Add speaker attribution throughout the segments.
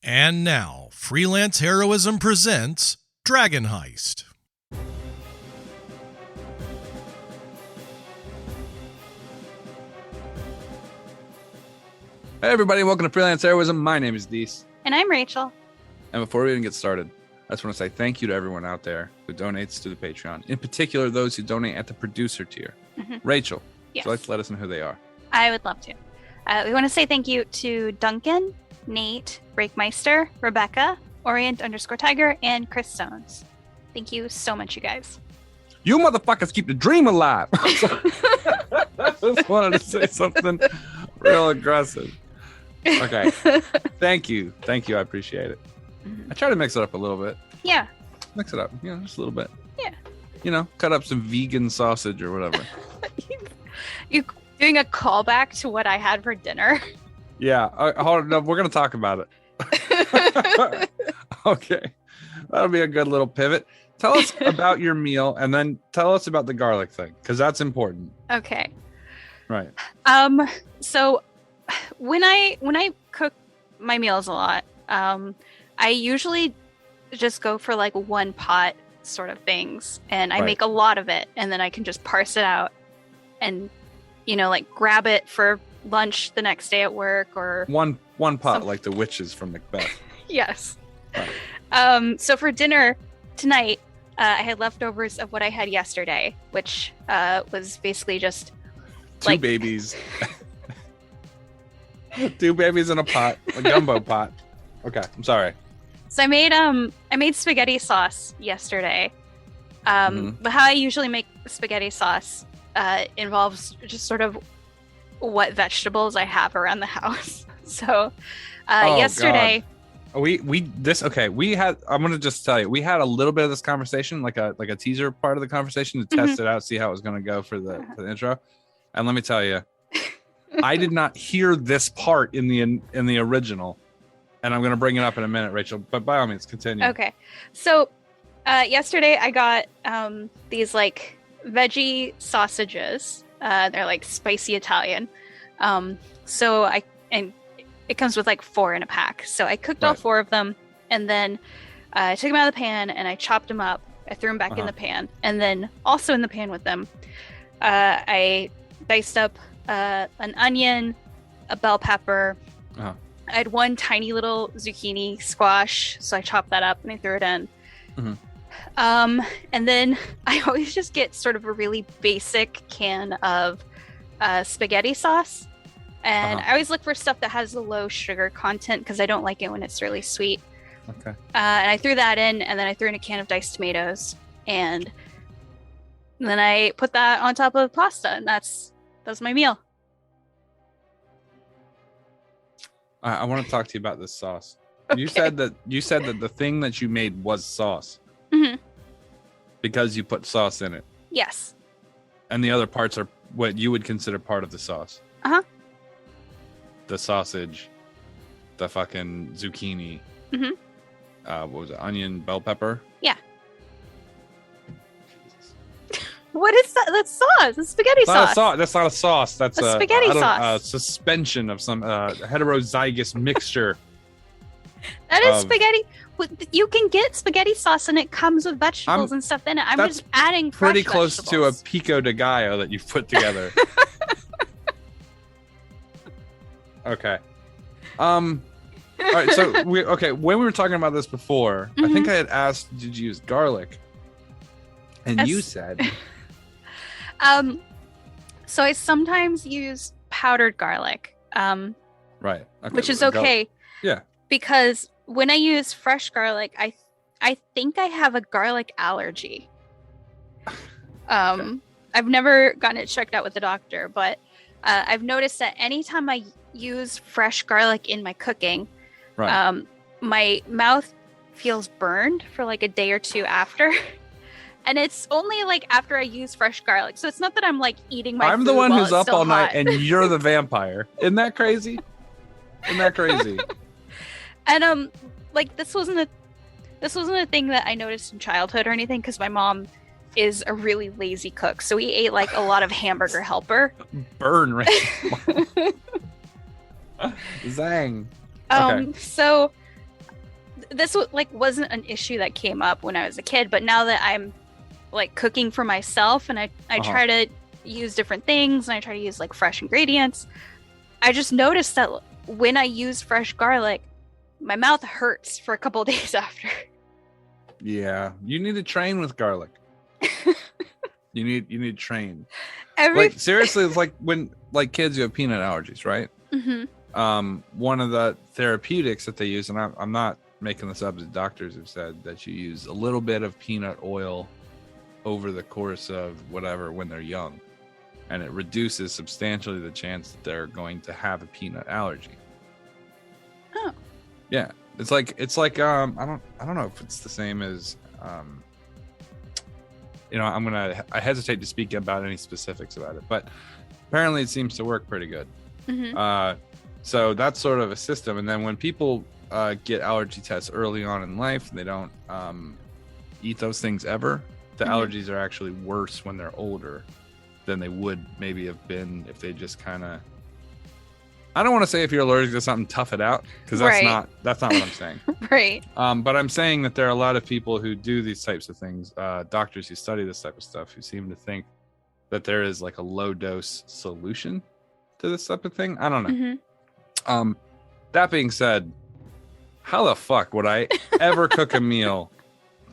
Speaker 1: And now, Freelance Heroism presents Dragon Heist.
Speaker 2: Hey everybody, welcome to Freelance Heroism. My name is Dees.
Speaker 3: And I'm Rachel.
Speaker 2: And before we even get started, I just want to say thank you to everyone out there who donates to the Patreon. In particular, those who donate at the producer tier.
Speaker 3: Mm-hmm.
Speaker 2: Rachel,
Speaker 3: yes.
Speaker 2: would you like to let us know who they are?
Speaker 3: I would love to. We want to say thank you to Duncan, Nate, Breakmeister, Rebecca, Orient_Tiger, and Chris Stones. Thank you so much, you guys.
Speaker 2: You motherfuckers keep the dream alive. I just wanted to say something real aggressive. Okay. Thank you. I appreciate it.
Speaker 3: Mm-hmm.
Speaker 2: I try to mix it up a little bit.
Speaker 3: Yeah.
Speaker 2: Mix it up, just a little bit.
Speaker 3: Yeah.
Speaker 2: Cut up some vegan sausage or whatever.
Speaker 3: You doing a callback to what I had for dinner?
Speaker 2: Yeah. Hold on. No, we're going to talk about it. Okay. That'll be a good little pivot. Tell us about your meal and then tell us about the garlic thing, because that's important.
Speaker 3: Okay.
Speaker 2: Right.
Speaker 3: So when I cook my meals a lot, I usually just go for like one pot sort of things, and I make a lot of it, and then I can just parse it out and like grab it for lunch the next day at work, or
Speaker 2: one pot like the witches from Macbeth.
Speaker 3: Yes.
Speaker 2: Right.
Speaker 3: So for dinner tonight, I had leftovers of what I had yesterday, which was basically just
Speaker 2: two babies. Two babies in a pot, a gumbo pot. Okay, I'm sorry.
Speaker 3: So I made spaghetti sauce yesterday. But how I usually make spaghetti sauce involves just sort of what vegetables I have around the house. So yesterday.
Speaker 2: God. I'm gonna just tell you, we had a little bit of this conversation, like a teaser part of the conversation to test it out, see how it was gonna go for the intro. And let me tell you, I did not hear this part in the original, and I'm gonna bring it up in a minute, Rachel. But by all means, continue.
Speaker 3: Okay, so yesterday I got these like veggie sausages. They're like spicy Italian. It comes with like 4 in a pack. So I cooked all 4 of them, and then I took them out of the pan and I chopped them up. I threw them back in the pan, and then also in the pan with them, I diced up an onion, a bell pepper. I had one tiny little zucchini squash, so I chopped that up and I threw it in. And then I always just get sort of a really basic can of spaghetti sauce. And I always look for stuff that has a low sugar content because I don't like it when it's really sweet.
Speaker 2: Okay.
Speaker 3: And I threw that in, and then I threw in a can of diced tomatoes, and then I put that on top of pasta, and that's my meal.
Speaker 2: I want to talk to you about this sauce.
Speaker 3: Okay.
Speaker 2: You said that the thing that you made was sauce.
Speaker 3: Mm-hmm.
Speaker 2: Because you put sauce in it.
Speaker 3: Yes.
Speaker 2: And the other parts are what you would consider part of the sauce. The sausage, the fucking zucchini.
Speaker 3: Mm-hmm.
Speaker 2: What was it? Onion, bell pepper?
Speaker 3: Yeah. What is that? That's sauce. It's spaghetti sauce.
Speaker 2: That's not a sauce. That's
Speaker 3: a spaghetti sauce.
Speaker 2: A suspension of some heterozygous mixture.
Speaker 3: That is spaghetti. You can get spaghetti sauce, and it comes with vegetables and stuff in it. I'm just adding fresh
Speaker 2: pretty close
Speaker 3: vegetables.
Speaker 2: to a pico de gallo that you've put together. Okay. All right. So when we were talking about this before, I think I had asked, did you use garlic? And you said.
Speaker 3: So I sometimes use powdered garlic.
Speaker 2: Right. Okay.
Speaker 3: Which is okay.
Speaker 2: Yeah.
Speaker 3: Because when I use fresh garlic, I think I have a garlic allergy. I've never gotten it checked out with the doctor, but I've noticed that anytime I use fresh garlic in my cooking, my mouth feels burned for like a day or two after. And it's only like after I use fresh garlic. So it's not that I'm like eating my
Speaker 2: I'm
Speaker 3: food
Speaker 2: the one
Speaker 3: while
Speaker 2: who's
Speaker 3: it's
Speaker 2: up
Speaker 3: still
Speaker 2: all night
Speaker 3: hot.
Speaker 2: and you're the vampire. Isn't that crazy?
Speaker 3: And like this wasn't a thing that I noticed in childhood or anything, because my mom is a really lazy cook. So we ate like a lot of Hamburger Helper.
Speaker 2: Burn right. Zang. Okay.
Speaker 3: So this wasn't an issue that came up when I was a kid, but now that I'm like cooking for myself and I try to use different things and I try to use like fresh ingredients, I just noticed that when I use fresh garlic, my mouth hurts for a couple of days after.
Speaker 2: Yeah, you need to train with garlic. you need to train. Like seriously, it's like when like kids who have peanut allergies, right? Mm-hmm. One of the therapeutics that they use, and I'm not making this up, the doctors have said that you use a little bit of peanut oil over the course of whatever when they're young, and it reduces substantially the chance that they're going to have a peanut allergy.
Speaker 3: Oh.
Speaker 2: Yeah. It's like I don't know if it's the same as I hesitate to speak about any specifics about it, but apparently it seems to work pretty good. Mm-hmm. So that's sort of a system. And then when people get allergy tests early on in life and they don't eat those things ever, the allergies are actually worse when they're older than they would maybe have been if they just kind of, I don't want to say if you're allergic to something, tough it out, because that's not what I'm saying.
Speaker 3: Right.
Speaker 2: But I'm saying that there are a lot of people who do these types of things, doctors who study this type of stuff, who seem to think that there is like a low dose solution to this type of thing. I don't know. Mm-hmm. That being said, how the fuck would I ever cook a meal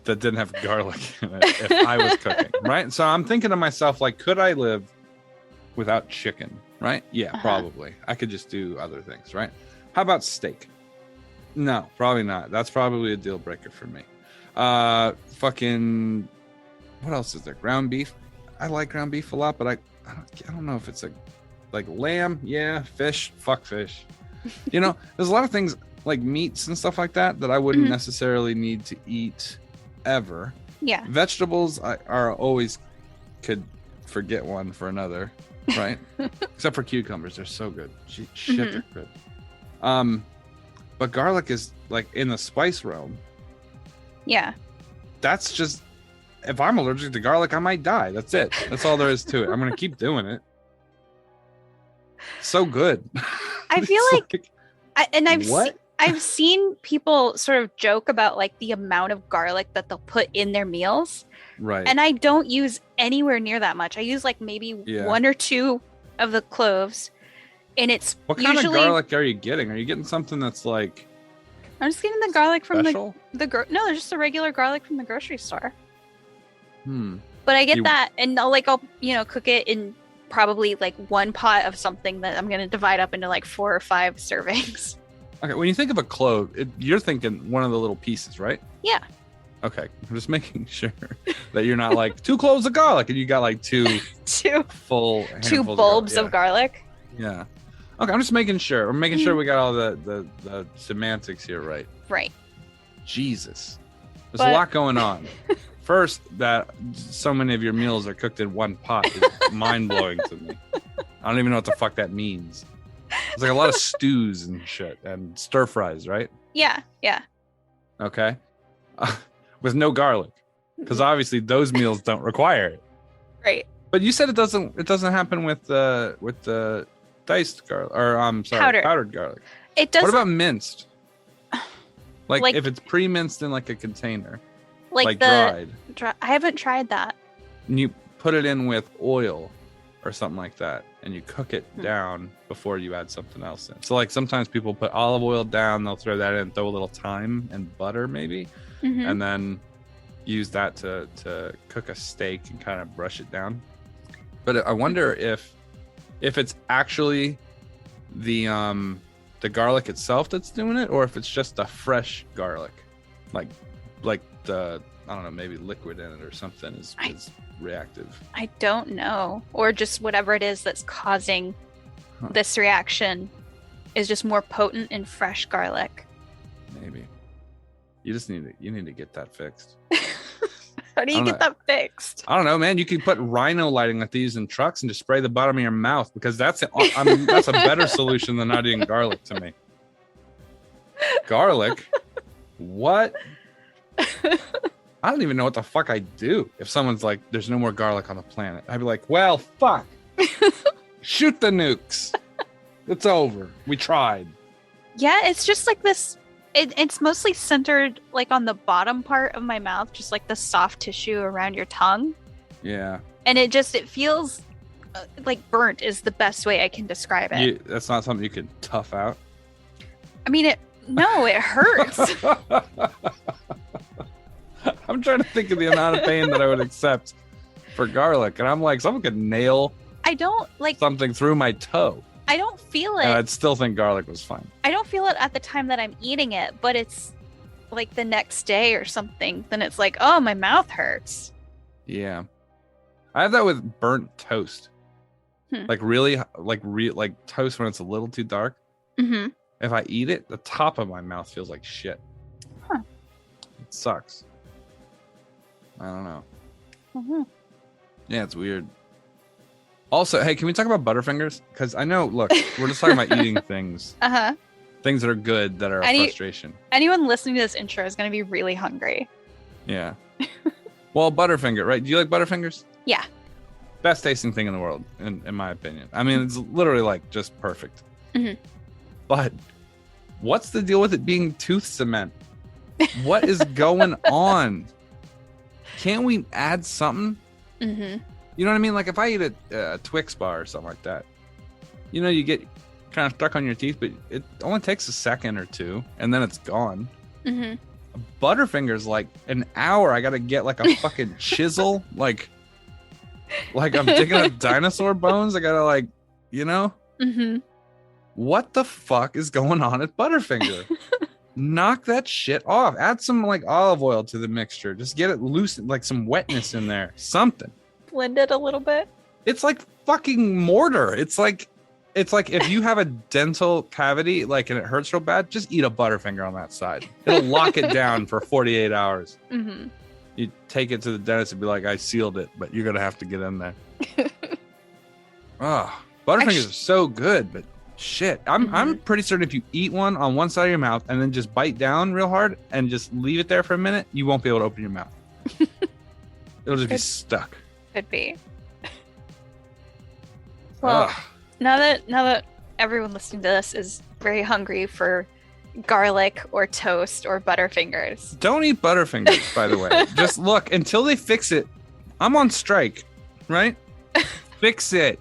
Speaker 2: that didn't have garlic in it if I was cooking, right? So I'm thinking to myself, like, could I live without chicken? Right? Yeah, probably. I could just do other things, right? How about steak? No, probably not. That's probably a deal breaker for me. Fucking, what else is there? Ground beef. I like ground beef a lot, but I don't know if it's like lamb. Yeah, fish. Fuck fish. You know, there's a lot of things like meats and stuff like that I wouldn't necessarily need to eat ever. Yeah. Vegetables are always could forget one for another. Right? Except for cucumbers, they're so good. Shit, they're good. But garlic is like in the spice realm. Yeah. That's just, if I'm allergic to garlic, I might die. That's it. That's all there is to it. I'm gonna keep doing it. So good.
Speaker 3: I feel like I've seen people sort of joke about like the amount of garlic that they'll put in their meals. Right. And I don't use anywhere near that much. I use like maybe 1 or 2 of the cloves. And it's
Speaker 2: what kind of garlic are you getting? Are you getting something that's like
Speaker 3: I'm just getting the garlic from no, they're just the regular garlic from the grocery store. But I get that and I'll cook it in probably like one pot of something that I'm going to divide up into like 4 or 5 servings.
Speaker 2: Okay, when you think of a clove, you're thinking one of the little pieces, right?
Speaker 3: Yeah.
Speaker 2: Okay, I'm just making sure that you're not like 2 cloves of garlic and you got like 2 full
Speaker 3: 2 bulbs of garlic.
Speaker 2: Yeah. Okay, I'm just making sure. I'm making sure we got all the semantics here right.
Speaker 3: Right.
Speaker 2: Jesus. There's a lot going on. First, that so many of your meals are cooked in one pot is mind-blowing to me. I don't even know what the fuck that means. It's like a lot of stews and shit and stir fries, right?
Speaker 3: Yeah.
Speaker 2: Okay. With no garlic, because obviously those meals don't require it.
Speaker 3: Right.
Speaker 2: But you said it doesn't happen with the diced garlic, or I'm sorry, powdered garlic.
Speaker 3: It doesn't.
Speaker 2: What about minced? Like if it's pre-minced in like a container, like dried.
Speaker 3: I haven't tried that.
Speaker 2: And you put it in with oil or something like that, and you cook it down before you add something else in. So like sometimes people put olive oil down, they'll throw that in, throw a little thyme and butter maybe, and then use that to cook a steak and kind of brush it down. But I wonder if it's actually the garlic itself that's doing it, or if it's just the fresh garlic, like the, I don't know, maybe liquid in it or something is reactive. I
Speaker 3: don't know, or just whatever it is that's causing this reaction is just more potent in fresh garlic.
Speaker 2: Maybe you need to get that fixed.
Speaker 3: How do you get that fixed?
Speaker 2: I don't know, man. You can put rhino lighting like these in trucks and just spray the bottom of your mouth, because that's a better solution than not eating garlic to me. Garlic? What? I don't even know what the fuck I'd do if someone's like, there's no more garlic on the planet. I'd be like, well, fuck. Shoot the nukes. It's over. We tried.
Speaker 3: Yeah, it's just like this It's mostly centered like on the bottom part of my mouth, just like the soft tissue around your tongue.
Speaker 2: Yeah.
Speaker 3: And it feels like burnt is the best way I can describe it.
Speaker 2: That's not something you could tough out.
Speaker 3: I mean, it hurts.
Speaker 2: I'm trying to think of the amount of pain that I would accept for garlic, and I'm like, someone could nail
Speaker 3: I don't like
Speaker 2: something through my toe.
Speaker 3: I don't feel it.
Speaker 2: And I'd still think garlic was fine.
Speaker 3: I don't feel it at the time that I'm eating it, but it's like the next day or something. Then it's like, oh, my mouth hurts.
Speaker 2: Yeah, I have that with burnt toast. Like toast when it's a little too dark.
Speaker 3: Mm-hmm.
Speaker 2: If I eat it, the top of my mouth feels like shit.
Speaker 3: Huh.
Speaker 2: It sucks. I don't know.
Speaker 3: Mm-hmm.
Speaker 2: Yeah, it's weird. Also, hey, can we talk about Butterfingers? Because I know, look, we're just talking about eating things.
Speaker 3: Uh-huh.
Speaker 2: Things that are good that are a frustration.
Speaker 3: Anyone listening to this intro is going to be really hungry.
Speaker 2: Yeah. Well, Butterfinger, right? Do you like Butterfingers?
Speaker 3: Yeah.
Speaker 2: Best tasting thing in the world, in my opinion. I mean, it's literally like just perfect.
Speaker 3: Mm-hmm.
Speaker 2: But what's the deal with it being tooth cement? What is going on? Can't we add something?
Speaker 3: Mm-hmm.
Speaker 2: You know what I mean? Like if I eat a Twix bar or something like that, you know, you get kind of stuck on your teeth, but it only takes a second or two, and then it's gone.
Speaker 3: Mm-hmm.
Speaker 2: Butterfinger's like an hour. I got to get like a fucking chisel, like I'm digging up dinosaur bones. I got to like, you know?
Speaker 3: Mm-hmm.
Speaker 2: What the fuck is going on at Butterfinger? Knock that shit off. Add some like olive oil to the mixture. Just get it loose, like some wetness in there. Something.
Speaker 3: Blend it a little bit.
Speaker 2: It's like fucking mortar. It's like if you have a dental cavity, like, and it hurts real bad, just eat a Butterfinger on that side. It'll lock it down for 48 hours.
Speaker 3: Mm-hmm.
Speaker 2: You take it to the dentist and be like, I sealed it, but you're gonna have to get in there. Oh, Butterfingers are so good, but shit, I'm pretty certain if you eat one on one side of your mouth and then just bite down real hard and just leave it there for a minute, you won't be able to open your mouth. It'll just be stuck.
Speaker 3: Could be. Well, now that everyone listening to this is very hungry for garlic or toast or Butterfingers.
Speaker 2: Don't eat Butterfingers, by the way. Just look until they fix it. I'm on strike, right? Fix it.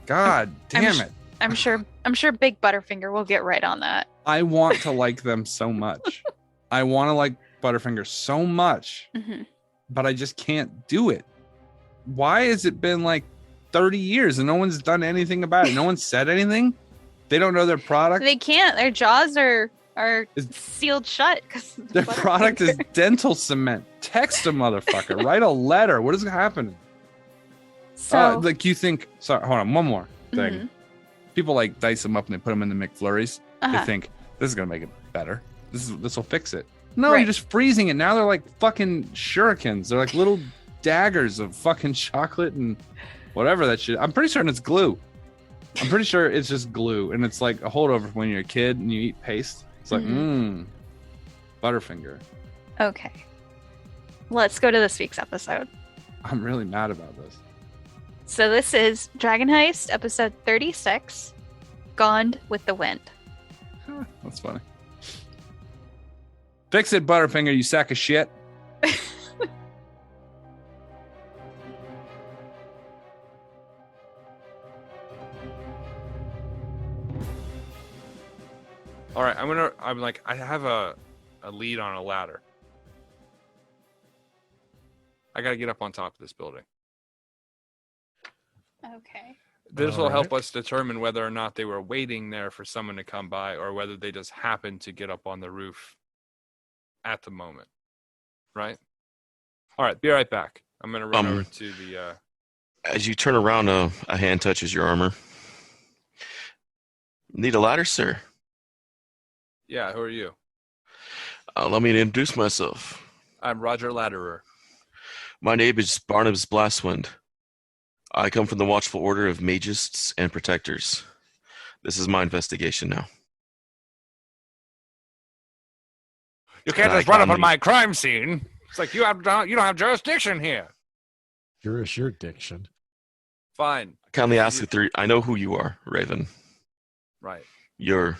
Speaker 2: God damn it.
Speaker 3: I'm sure Big Butterfinger will get right on that.
Speaker 2: I want to like them so much. I want to like Butterfinger so much, but I just can't do it. Why has it been like 30 years and no one's done anything about it? No one said anything? They don't know their product?
Speaker 3: They can't. Their jaws are sealed shut because
Speaker 2: their product is dental cement. Text a motherfucker. Write a letter. What is happening?
Speaker 3: So,
Speaker 2: like you think, sorry, hold on, one more thing. People like dice them up and they put them in the McFlurries. They think this is gonna make it better. This will fix it. No, you're just freezing it. Now they're like fucking shurikens. They're like little daggers of fucking chocolate and whatever that shit. I'm pretty certain it's glue. I'm pretty sure it's just glue, and it's like a holdover from when you're a kid and you eat paste. It's like Butterfinger.
Speaker 3: Okay, let's go to this week's episode.
Speaker 2: I'm really mad about this.
Speaker 3: So this is Dragon Heist, episode 36, Gone with the Wind.
Speaker 2: That's funny. Fix it, Butterfinger, you sack of shit. All right, I have a lead on a ladder. I got to get up on top of this building.
Speaker 3: Okay.
Speaker 2: This will help us determine whether or not they were waiting there for someone to come by or whether they just happened to get up on the roof at the moment. Right? All right, be right back. I'm going to run over to the...
Speaker 4: As you turn around, a hand touches your armor. Need a ladder, sir?
Speaker 2: Yeah, who are you?
Speaker 4: Let me introduce myself.
Speaker 2: I'm Roger Ladderer.
Speaker 4: My name is Barnabas Blastwind. I come from the Watchful Order of Magists and Protectors. This is my investigation now.
Speaker 2: You can't just run up on my crime scene. It's like you don't have jurisdiction here.
Speaker 5: Jurisdiction.
Speaker 2: Fine.
Speaker 4: Kindly ask if I know who you are, Raven.
Speaker 2: Right.
Speaker 4: You're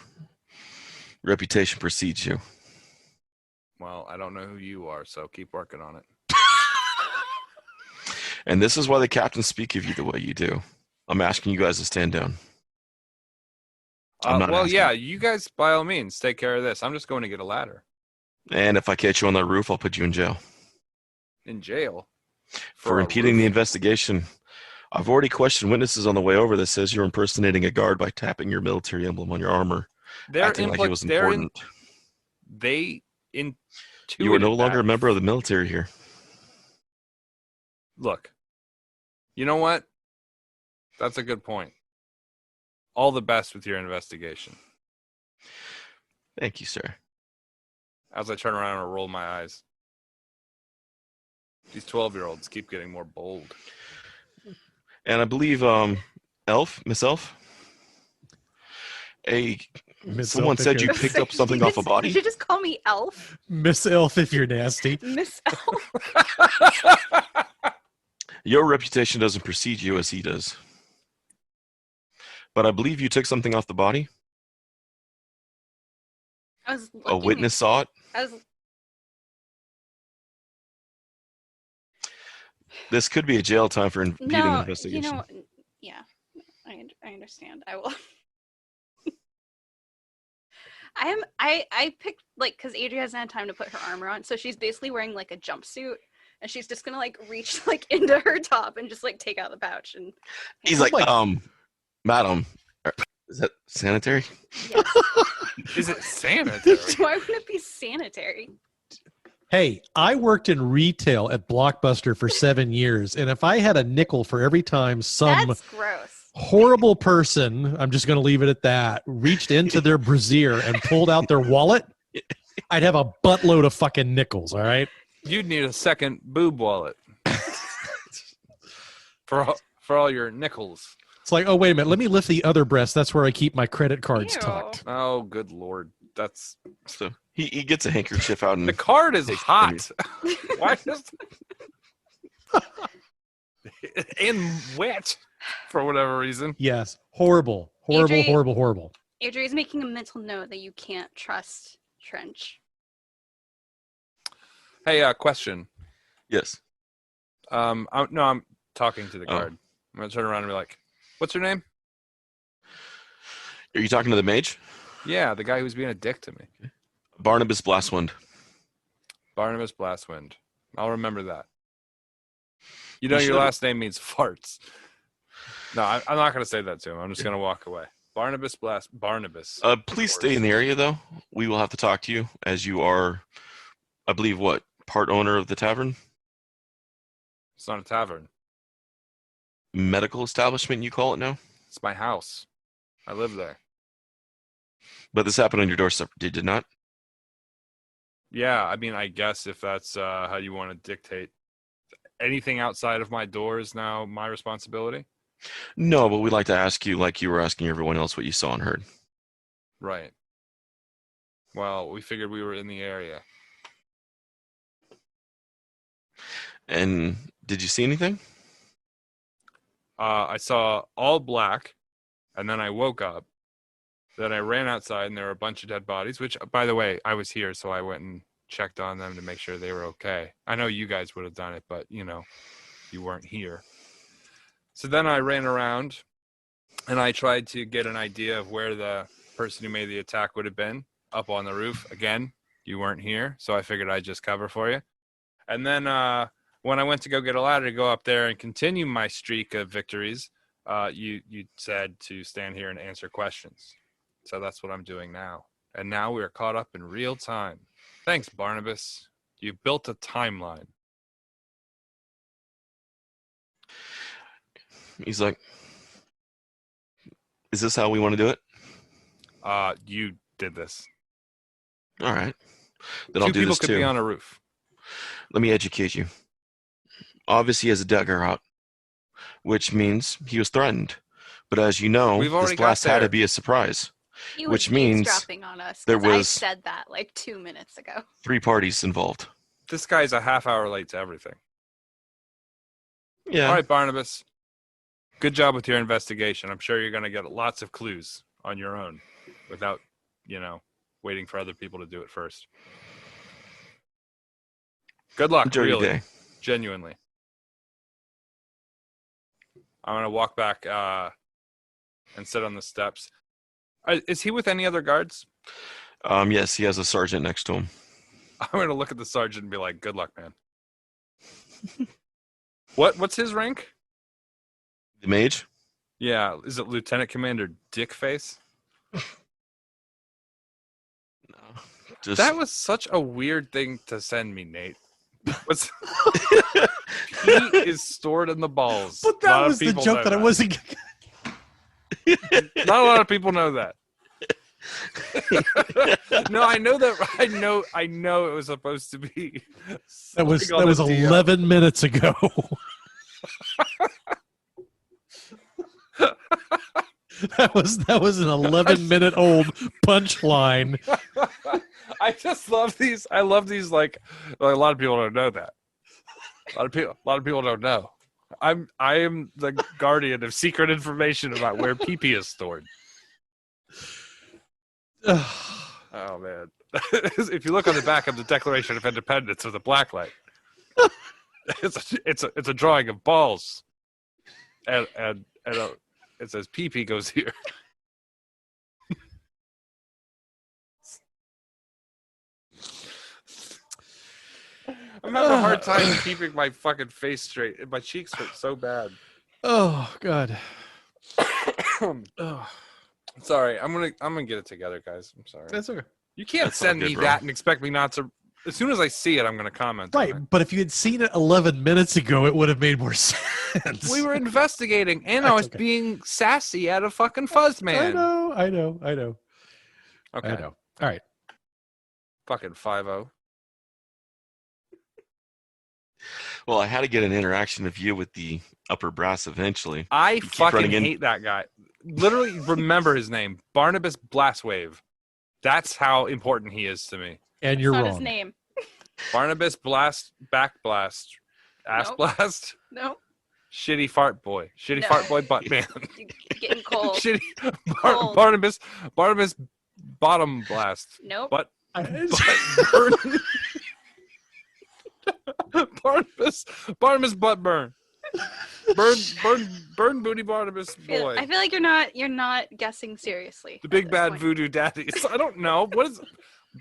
Speaker 4: Reputation precedes you.
Speaker 2: Well, I don't know who you are, so keep working on it.
Speaker 4: And this is why the captains speak of you the way you do. I'm asking you guys to stand down. I'm not
Speaker 2: well,
Speaker 4: asking.
Speaker 2: yeah, you guys, by all means, take care of this. I'm just going to get a ladder.
Speaker 4: And if I catch you on that roof, I'll put you in jail.
Speaker 2: In jail?
Speaker 4: For
Speaker 2: a
Speaker 4: impeding
Speaker 2: roof?
Speaker 4: the investigation. I've already questioned witnesses on the way over that says you're impersonating a guard by tapping your military emblem on your armor, acting like it was important.
Speaker 2: They intuited
Speaker 4: You are no longer
Speaker 2: that.
Speaker 4: a member of the military here.
Speaker 2: Look, you know what? That's a good point. All the best with your investigation.
Speaker 4: Thank you, sir.
Speaker 2: As I turn around and roll my eyes. These 12-year-olds keep getting more bold.
Speaker 4: And I believe Miss Elf, someone
Speaker 5: Elf,
Speaker 4: said you
Speaker 5: if
Speaker 4: picked up something off a body.
Speaker 3: Did you just call me Elf?
Speaker 5: Miss Elf, if you're nasty.
Speaker 3: Miss Elf.
Speaker 4: Your reputation doesn't precede you as he does. But I believe you took something off the body.
Speaker 3: I was
Speaker 4: A witness saw it. This could be a jail time for impeding the investigation.
Speaker 3: Yeah, I understand. I will. I picked because Adria hasn't had time to put her armor on, so she's basically wearing like a jumpsuit, and she's just gonna reach into her top and just take out the pouch and.
Speaker 4: He's like, madam, is that sanitary?
Speaker 3: Yes.
Speaker 2: Is it sanitary?
Speaker 3: Why wouldn't it be sanitary?
Speaker 5: Hey, I worked in retail at Blockbuster for 7 years, and if I had a nickel for every time
Speaker 3: That's gross.
Speaker 5: horrible person, I'm just going to leave it at that, reached into their brassiere and pulled out their wallet, I'd have a buttload of fucking nickels, all right?
Speaker 2: You'd need a second boob wallet. for all your nickels.
Speaker 5: It's like, oh, wait a minute, let me lift the other breast. That's where I keep my credit cards
Speaker 3: Ew.
Speaker 5: tucked.
Speaker 2: Oh, good Lord. That's...
Speaker 4: So he gets a handkerchief out and
Speaker 2: The card is
Speaker 4: takes
Speaker 2: hot. Why does... and wet for whatever reason.
Speaker 5: Yes, horrible.
Speaker 3: Adria's making a mental note that you can't trust Trench.
Speaker 2: Hey, question.
Speaker 4: Yes.
Speaker 2: I'm talking to the guard. I'm gonna turn around and be like, "What's her name?"
Speaker 4: Are you talking to the mage?
Speaker 2: Yeah, the guy who's being a dick to me.
Speaker 4: Barnabas Blastwind.
Speaker 2: Barnabas Blastwind. I'll remember that. You know,
Speaker 4: You
Speaker 2: your
Speaker 4: should.
Speaker 2: last name means farts. No, I'm not gonna say that to him. I'm just gonna walk away. Barnabas.
Speaker 4: Please stay in the area, though. We will have to talk to you, as you are, I believe, part owner of the tavern?
Speaker 2: It's not a tavern.
Speaker 4: Medical establishment, you call it now?
Speaker 2: It's my house. I live there.
Speaker 4: But this happened on your doorstep, did it not?
Speaker 2: Yeah, I mean, I guess if that's how you want to dictate. Anything outside of my door is now my responsibility?
Speaker 4: No, but we'd like to ask you, like you were asking everyone else, what you saw and heard.
Speaker 2: Right. Well, we figured we were in the area.
Speaker 4: And did you see anything?
Speaker 2: I saw all black, and then I woke up. Then I ran outside, and there were a bunch of dead bodies, which, by the way, I was here, so I went and checked on them to make sure they were okay. I know you guys would have done it, but, you weren't here. So then I ran around, and I tried to get an idea of where the person who made the attack would have been, up on the roof. Again, you weren't here, so I figured I'd just cover for you. And then when I went to go get a ladder to go up there and continue my streak of victories, you said to stand here and answer questions. So that's what I'm doing now. And now we are caught up in real time. Thanks, Barnabas. You built a timeline.
Speaker 4: He's like, is this how we want to do it?
Speaker 2: You did this.
Speaker 4: All right. Then I'll do
Speaker 2: Two people
Speaker 4: this
Speaker 2: could
Speaker 4: too.
Speaker 2: be on a roof.
Speaker 4: Let me educate you. Obviously, he has a dagger out, which means he was threatened. But as you know,
Speaker 2: We've
Speaker 4: this
Speaker 2: already
Speaker 4: blast
Speaker 2: got
Speaker 4: had to
Speaker 2: there.
Speaker 4: be a surprise.
Speaker 3: He was
Speaker 4: Which means
Speaker 3: eavesdropping on us.
Speaker 4: there
Speaker 3: 'Cause I
Speaker 4: was-
Speaker 3: said that 2 minutes ago.
Speaker 4: 3 parties involved.
Speaker 2: This guy's a half hour late to everything.
Speaker 4: Yeah.
Speaker 2: All right, Barnabas. Good job with your investigation. I'm sure you're going to get lots of clues on your own without, waiting for other people to do it first. Good luck,
Speaker 4: Enjoy your
Speaker 2: really.
Speaker 4: day.
Speaker 2: Genuinely. I'm going to walk back and sit on the steps. Is he with any other guards?
Speaker 4: Yes, he has a sergeant next to him.
Speaker 2: I'm going to look at the sergeant and be like, good luck, man. What's his rank?
Speaker 4: The mage?
Speaker 2: Yeah, is it Lieutenant Commander Dickface?
Speaker 4: No. Just
Speaker 2: That was such a weird thing to send me, Nate. He is stored in the balls.
Speaker 5: But that was the joke that I wasn't.
Speaker 2: Not a lot of people know that. No, I know that. I know it was supposed to be.
Speaker 5: That was
Speaker 2: something on the DM.
Speaker 5: 11 minutes ago. That was an 11-minute old punchline.
Speaker 2: I just love these. I love these. Like a lot of people don't know that. A lot of people don't know. I am the guardian of secret information about where PP is stored. Oh man! If you look on the back of the Declaration of Independence with a black light, it's a drawing of balls, and it says PP goes here. I'm having a hard time keeping my fucking face straight. My cheeks hurt so bad.
Speaker 5: Oh God.
Speaker 2: Sorry, I'm gonna get it together, guys. I'm sorry.
Speaker 5: That's okay.
Speaker 2: You can't
Speaker 4: That's
Speaker 2: send
Speaker 4: all good,
Speaker 2: me
Speaker 4: bro.
Speaker 2: that and expect me not to. As soon as I see it, I'm gonna comment.
Speaker 5: Right,
Speaker 2: on
Speaker 5: but if you had seen it 11 minutes ago, it would have made more sense.
Speaker 2: it. We were investigating, and I
Speaker 5: That's
Speaker 2: was
Speaker 5: okay.
Speaker 2: being sassy at a fucking fuzz man.
Speaker 5: I know.
Speaker 2: Okay.
Speaker 5: I know. All right.
Speaker 2: Fucking 5-0.
Speaker 4: Well, I had to get an interaction of you with the upper brass eventually.
Speaker 2: I
Speaker 4: keep
Speaker 2: fucking
Speaker 4: running in-
Speaker 2: hate that guy. Literally remember his name, Barnabas Blastwave. That's how important he is to me.
Speaker 5: And you're
Speaker 3: That's not
Speaker 5: wrong.
Speaker 3: his name.
Speaker 2: Barnabas Back Blast, Ass
Speaker 3: Nope.
Speaker 2: Blast,
Speaker 3: No,
Speaker 2: Shitty Fart Boy, Shitty
Speaker 3: No.
Speaker 2: Fart Boy Butt Man,
Speaker 3: you're getting cold.
Speaker 2: Shitty
Speaker 3: Cold.
Speaker 2: Barnabas Bottom Blast,
Speaker 3: Nope.
Speaker 2: Butt
Speaker 5: I-
Speaker 2: Barnabas Butt Burn, burn booty Barnabas Boy,
Speaker 3: I feel like you're not guessing seriously.
Speaker 2: the
Speaker 3: at
Speaker 2: big
Speaker 3: this
Speaker 2: bad
Speaker 3: point.
Speaker 2: voodoo daddies. I don't know what is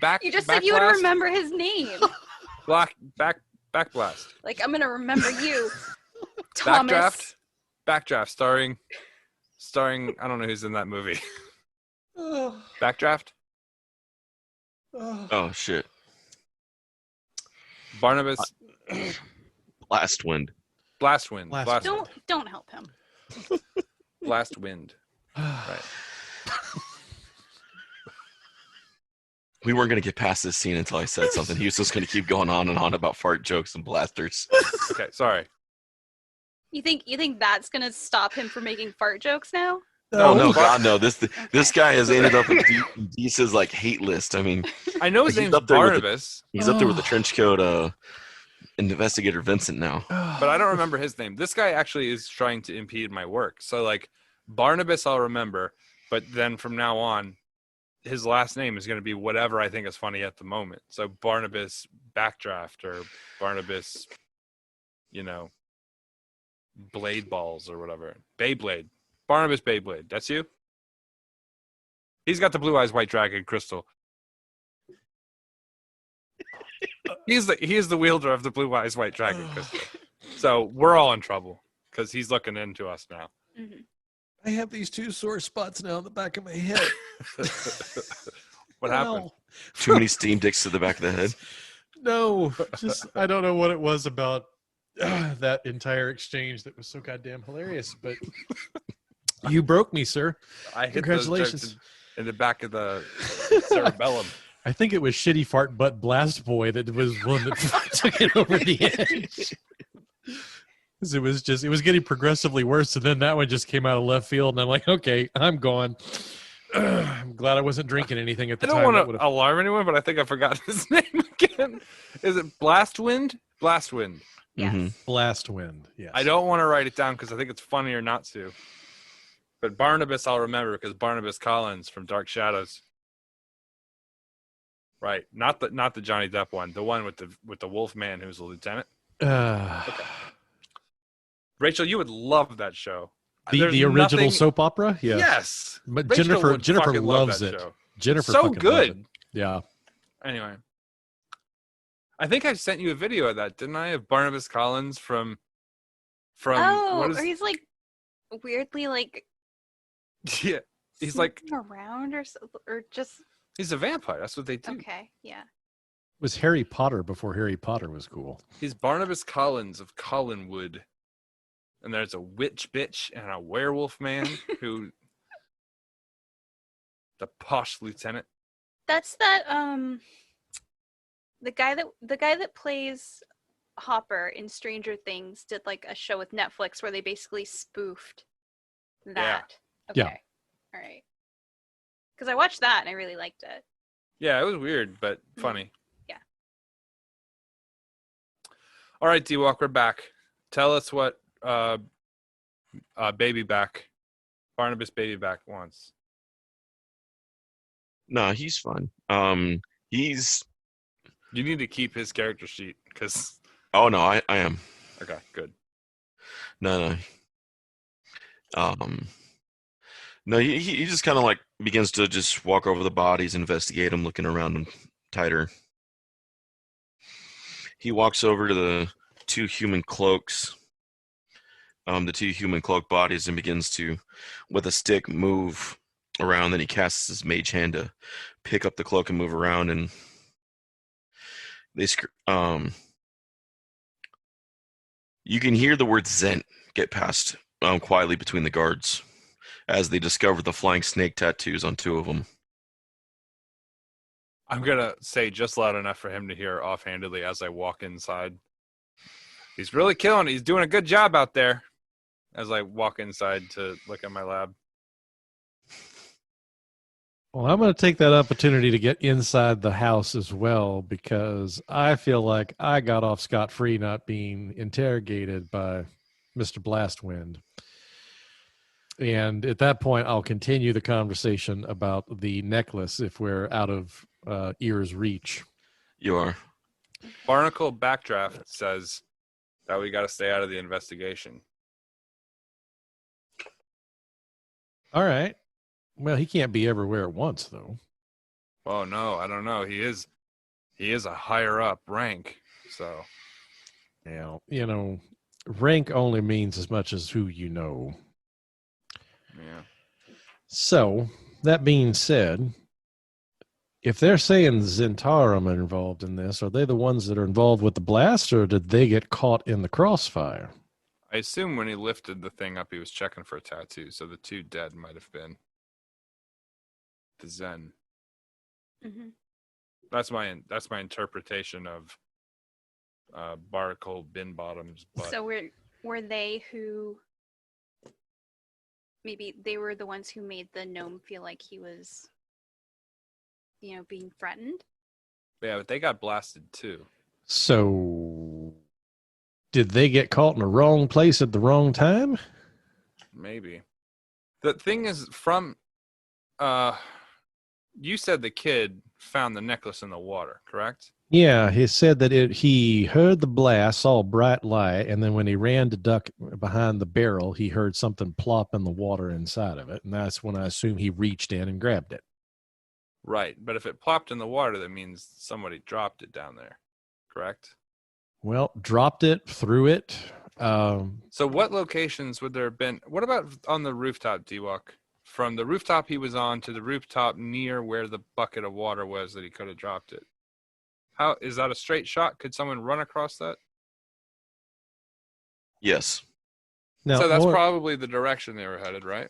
Speaker 2: back.
Speaker 3: You just
Speaker 2: back
Speaker 3: said you would
Speaker 2: blast?
Speaker 3: remember his name.
Speaker 2: Back blast.
Speaker 3: Like I'm gonna remember you, Thomas.
Speaker 2: Backdraft starring I don't know who's in that movie. Backdraft.
Speaker 4: Oh shit!
Speaker 2: Barnabas
Speaker 4: Blast wind.
Speaker 2: Blastwind.
Speaker 5: Blast-
Speaker 3: Don't help him.
Speaker 2: Blastwind. Right.
Speaker 4: We weren't gonna get past this scene until I said something. He was just gonna keep going on and on about fart jokes and blasters.
Speaker 2: Okay, sorry.
Speaker 3: You think that's gonna stop him from making fart jokes now?
Speaker 4: Oh no,
Speaker 2: Bar-
Speaker 4: God no! This guy has ended up in Deese's like hate list. I mean,
Speaker 2: I know his
Speaker 4: He's
Speaker 2: name's
Speaker 4: up there with the-
Speaker 2: Barnabas,
Speaker 4: he's up there with the trench coat investigator Vincent now.
Speaker 2: but I don't remember his name. This guy actually is trying to impede my work. So like Barnabas I'll remember, but then from now on his last name is going to be whatever I think is funny at the moment. So Barnabas Backdraft or Barnabas, Blade Balls or whatever. Beyblade. Barnabas Beyblade. That's you? He's got the Blue Eyes White Dragon crystal. He is the wielder of the Blue Eyes White Dragon crystal. So we're all in trouble because he's looking into us now.
Speaker 3: Mhm.
Speaker 5: I have these two sore spots now on the back of my head.
Speaker 2: What happened?
Speaker 4: Too many steam dicks to the back of the head.
Speaker 5: No, just I don't know what it was about that entire exchange that was so goddamn hilarious. But you broke me, sir.
Speaker 2: I hit
Speaker 5: Congratulations.
Speaker 2: those jokes in the back of the cerebellum.
Speaker 5: I think it was Shitty Fart Butt Blast Boy that was one that took it over the edge. 'Cause it was getting progressively worse, and then that one just came out of left field, and I'm like, okay, I'm gone. I'm glad I wasn't drinking anything at
Speaker 2: I
Speaker 5: the
Speaker 2: don't
Speaker 5: time.
Speaker 2: want to alarm anyone, but I think I forgot his name again. Is it Blastwind? Blastwind.
Speaker 3: Yes.
Speaker 4: Mhm.
Speaker 5: Blast Wind. Yes.
Speaker 2: I don't want to write it down because I think it's funnier not to. But Barnabas I'll remember because Barnabas Collins from Dark Shadows. Right. Not the Johnny Depp one. The one with the wolf man who's a lieutenant.
Speaker 5: Okay.
Speaker 2: Rachel, you would love that show.
Speaker 5: The original
Speaker 2: nothing...
Speaker 5: soap opera? Yes.
Speaker 2: Yes.
Speaker 5: But
Speaker 2: Rachel would
Speaker 5: Jennifer
Speaker 2: fucking love
Speaker 5: loves
Speaker 2: that
Speaker 5: it.
Speaker 2: show.
Speaker 5: Jennifer
Speaker 2: so
Speaker 5: fucking loves it.
Speaker 2: good.
Speaker 5: Yeah.
Speaker 2: Anyway. I think I sent you a video of that, didn't I? Of Barnabas Collins from
Speaker 3: or he's like weirdly like
Speaker 2: yeah. He's like
Speaker 3: around or just
Speaker 2: he's a vampire. That's what they do.
Speaker 3: okay, yeah.
Speaker 5: It was Harry Potter before Harry Potter was cool.
Speaker 2: He's Barnabas Collins of Collinwood. And there's a witch bitch and a werewolf man who the posh lieutenant.
Speaker 3: That's that the guy that plays Hopper in Stranger Things did like a show with Netflix where they basically spoofed that.
Speaker 2: Yeah.
Speaker 3: Okay. All right. Because I watched that and I really liked it.
Speaker 2: Yeah, it was weird, but funny.
Speaker 3: Yeah.
Speaker 2: All right, D-Walk, we're back. Tell us what Barnabas Babyback wants.
Speaker 4: No, he's fine. He's.
Speaker 2: You need to keep his character sheet because.
Speaker 4: Oh no, I am.
Speaker 2: Okay, good.
Speaker 4: No. No, he just kind of like begins to just walk over the bodies, investigate them, looking around them tighter. He walks over to the two human cloaks, the two human cloak bodies, and begins to, with a stick, move around. Then he casts his mage hand to pick up the cloak and move around, and you can hear the word Zent get passed quietly between the guards as they discover the flying snake tattoos on two of them.
Speaker 2: I'm going to say just loud enough for him to hear offhandedly as I walk inside. He's really killing it. He's doing a good job out there as I walk inside to look at my lab.
Speaker 5: Well, I'm going to take that opportunity to get inside the house as well because I feel like I got off scot-free not being interrogated by Mr. Blastwind. And at that point, I'll continue the conversation about the necklace if we're out of ear's reach.
Speaker 4: You are.
Speaker 2: Barnacle Backdraft says that we got to stay out of the investigation.
Speaker 5: All right. Well, he can't be everywhere at once, though.
Speaker 2: Oh no, I don't know. He is a higher up rank, so.
Speaker 5: Now, rank only means as much as who you know.
Speaker 2: Yeah.
Speaker 5: So, that being said, if they're saying Zentarum are involved in this, are they the ones that are involved with the blast, or did they get caught in the crossfire?
Speaker 2: I assume when he lifted the thing up, he was checking for a tattoo, so the two dead might have been the Zen.
Speaker 3: Mm-hmm.
Speaker 2: That's my interpretation of Barnacle Bin Bottom's butt.
Speaker 3: So were they who? Maybe they were the ones who made the gnome feel like he was, being threatened.
Speaker 2: Yeah, but they got blasted too.
Speaker 5: So, did they get caught in the wrong place at the wrong time?
Speaker 2: Maybe. The thing is, you said the kid found the necklace in the water, correct?
Speaker 5: Yeah, he said that he heard the blast, saw a bright light, and then when he ran to duck behind the barrel, he heard something plop in the water inside of it, and that's when I assume he reached in and grabbed it.
Speaker 2: Right, but if it plopped in the water, that means somebody dropped it down there, correct?
Speaker 5: Well, dropped it, threw it.
Speaker 2: So what locations would there have been? What about on the rooftop, D-Walk? From the rooftop he was on to the rooftop near where the bucket of water was that he could have dropped it. How is that a straight shot? Could someone run across that?
Speaker 4: Yes.
Speaker 5: Now,
Speaker 2: So that's probably the direction they were headed, right?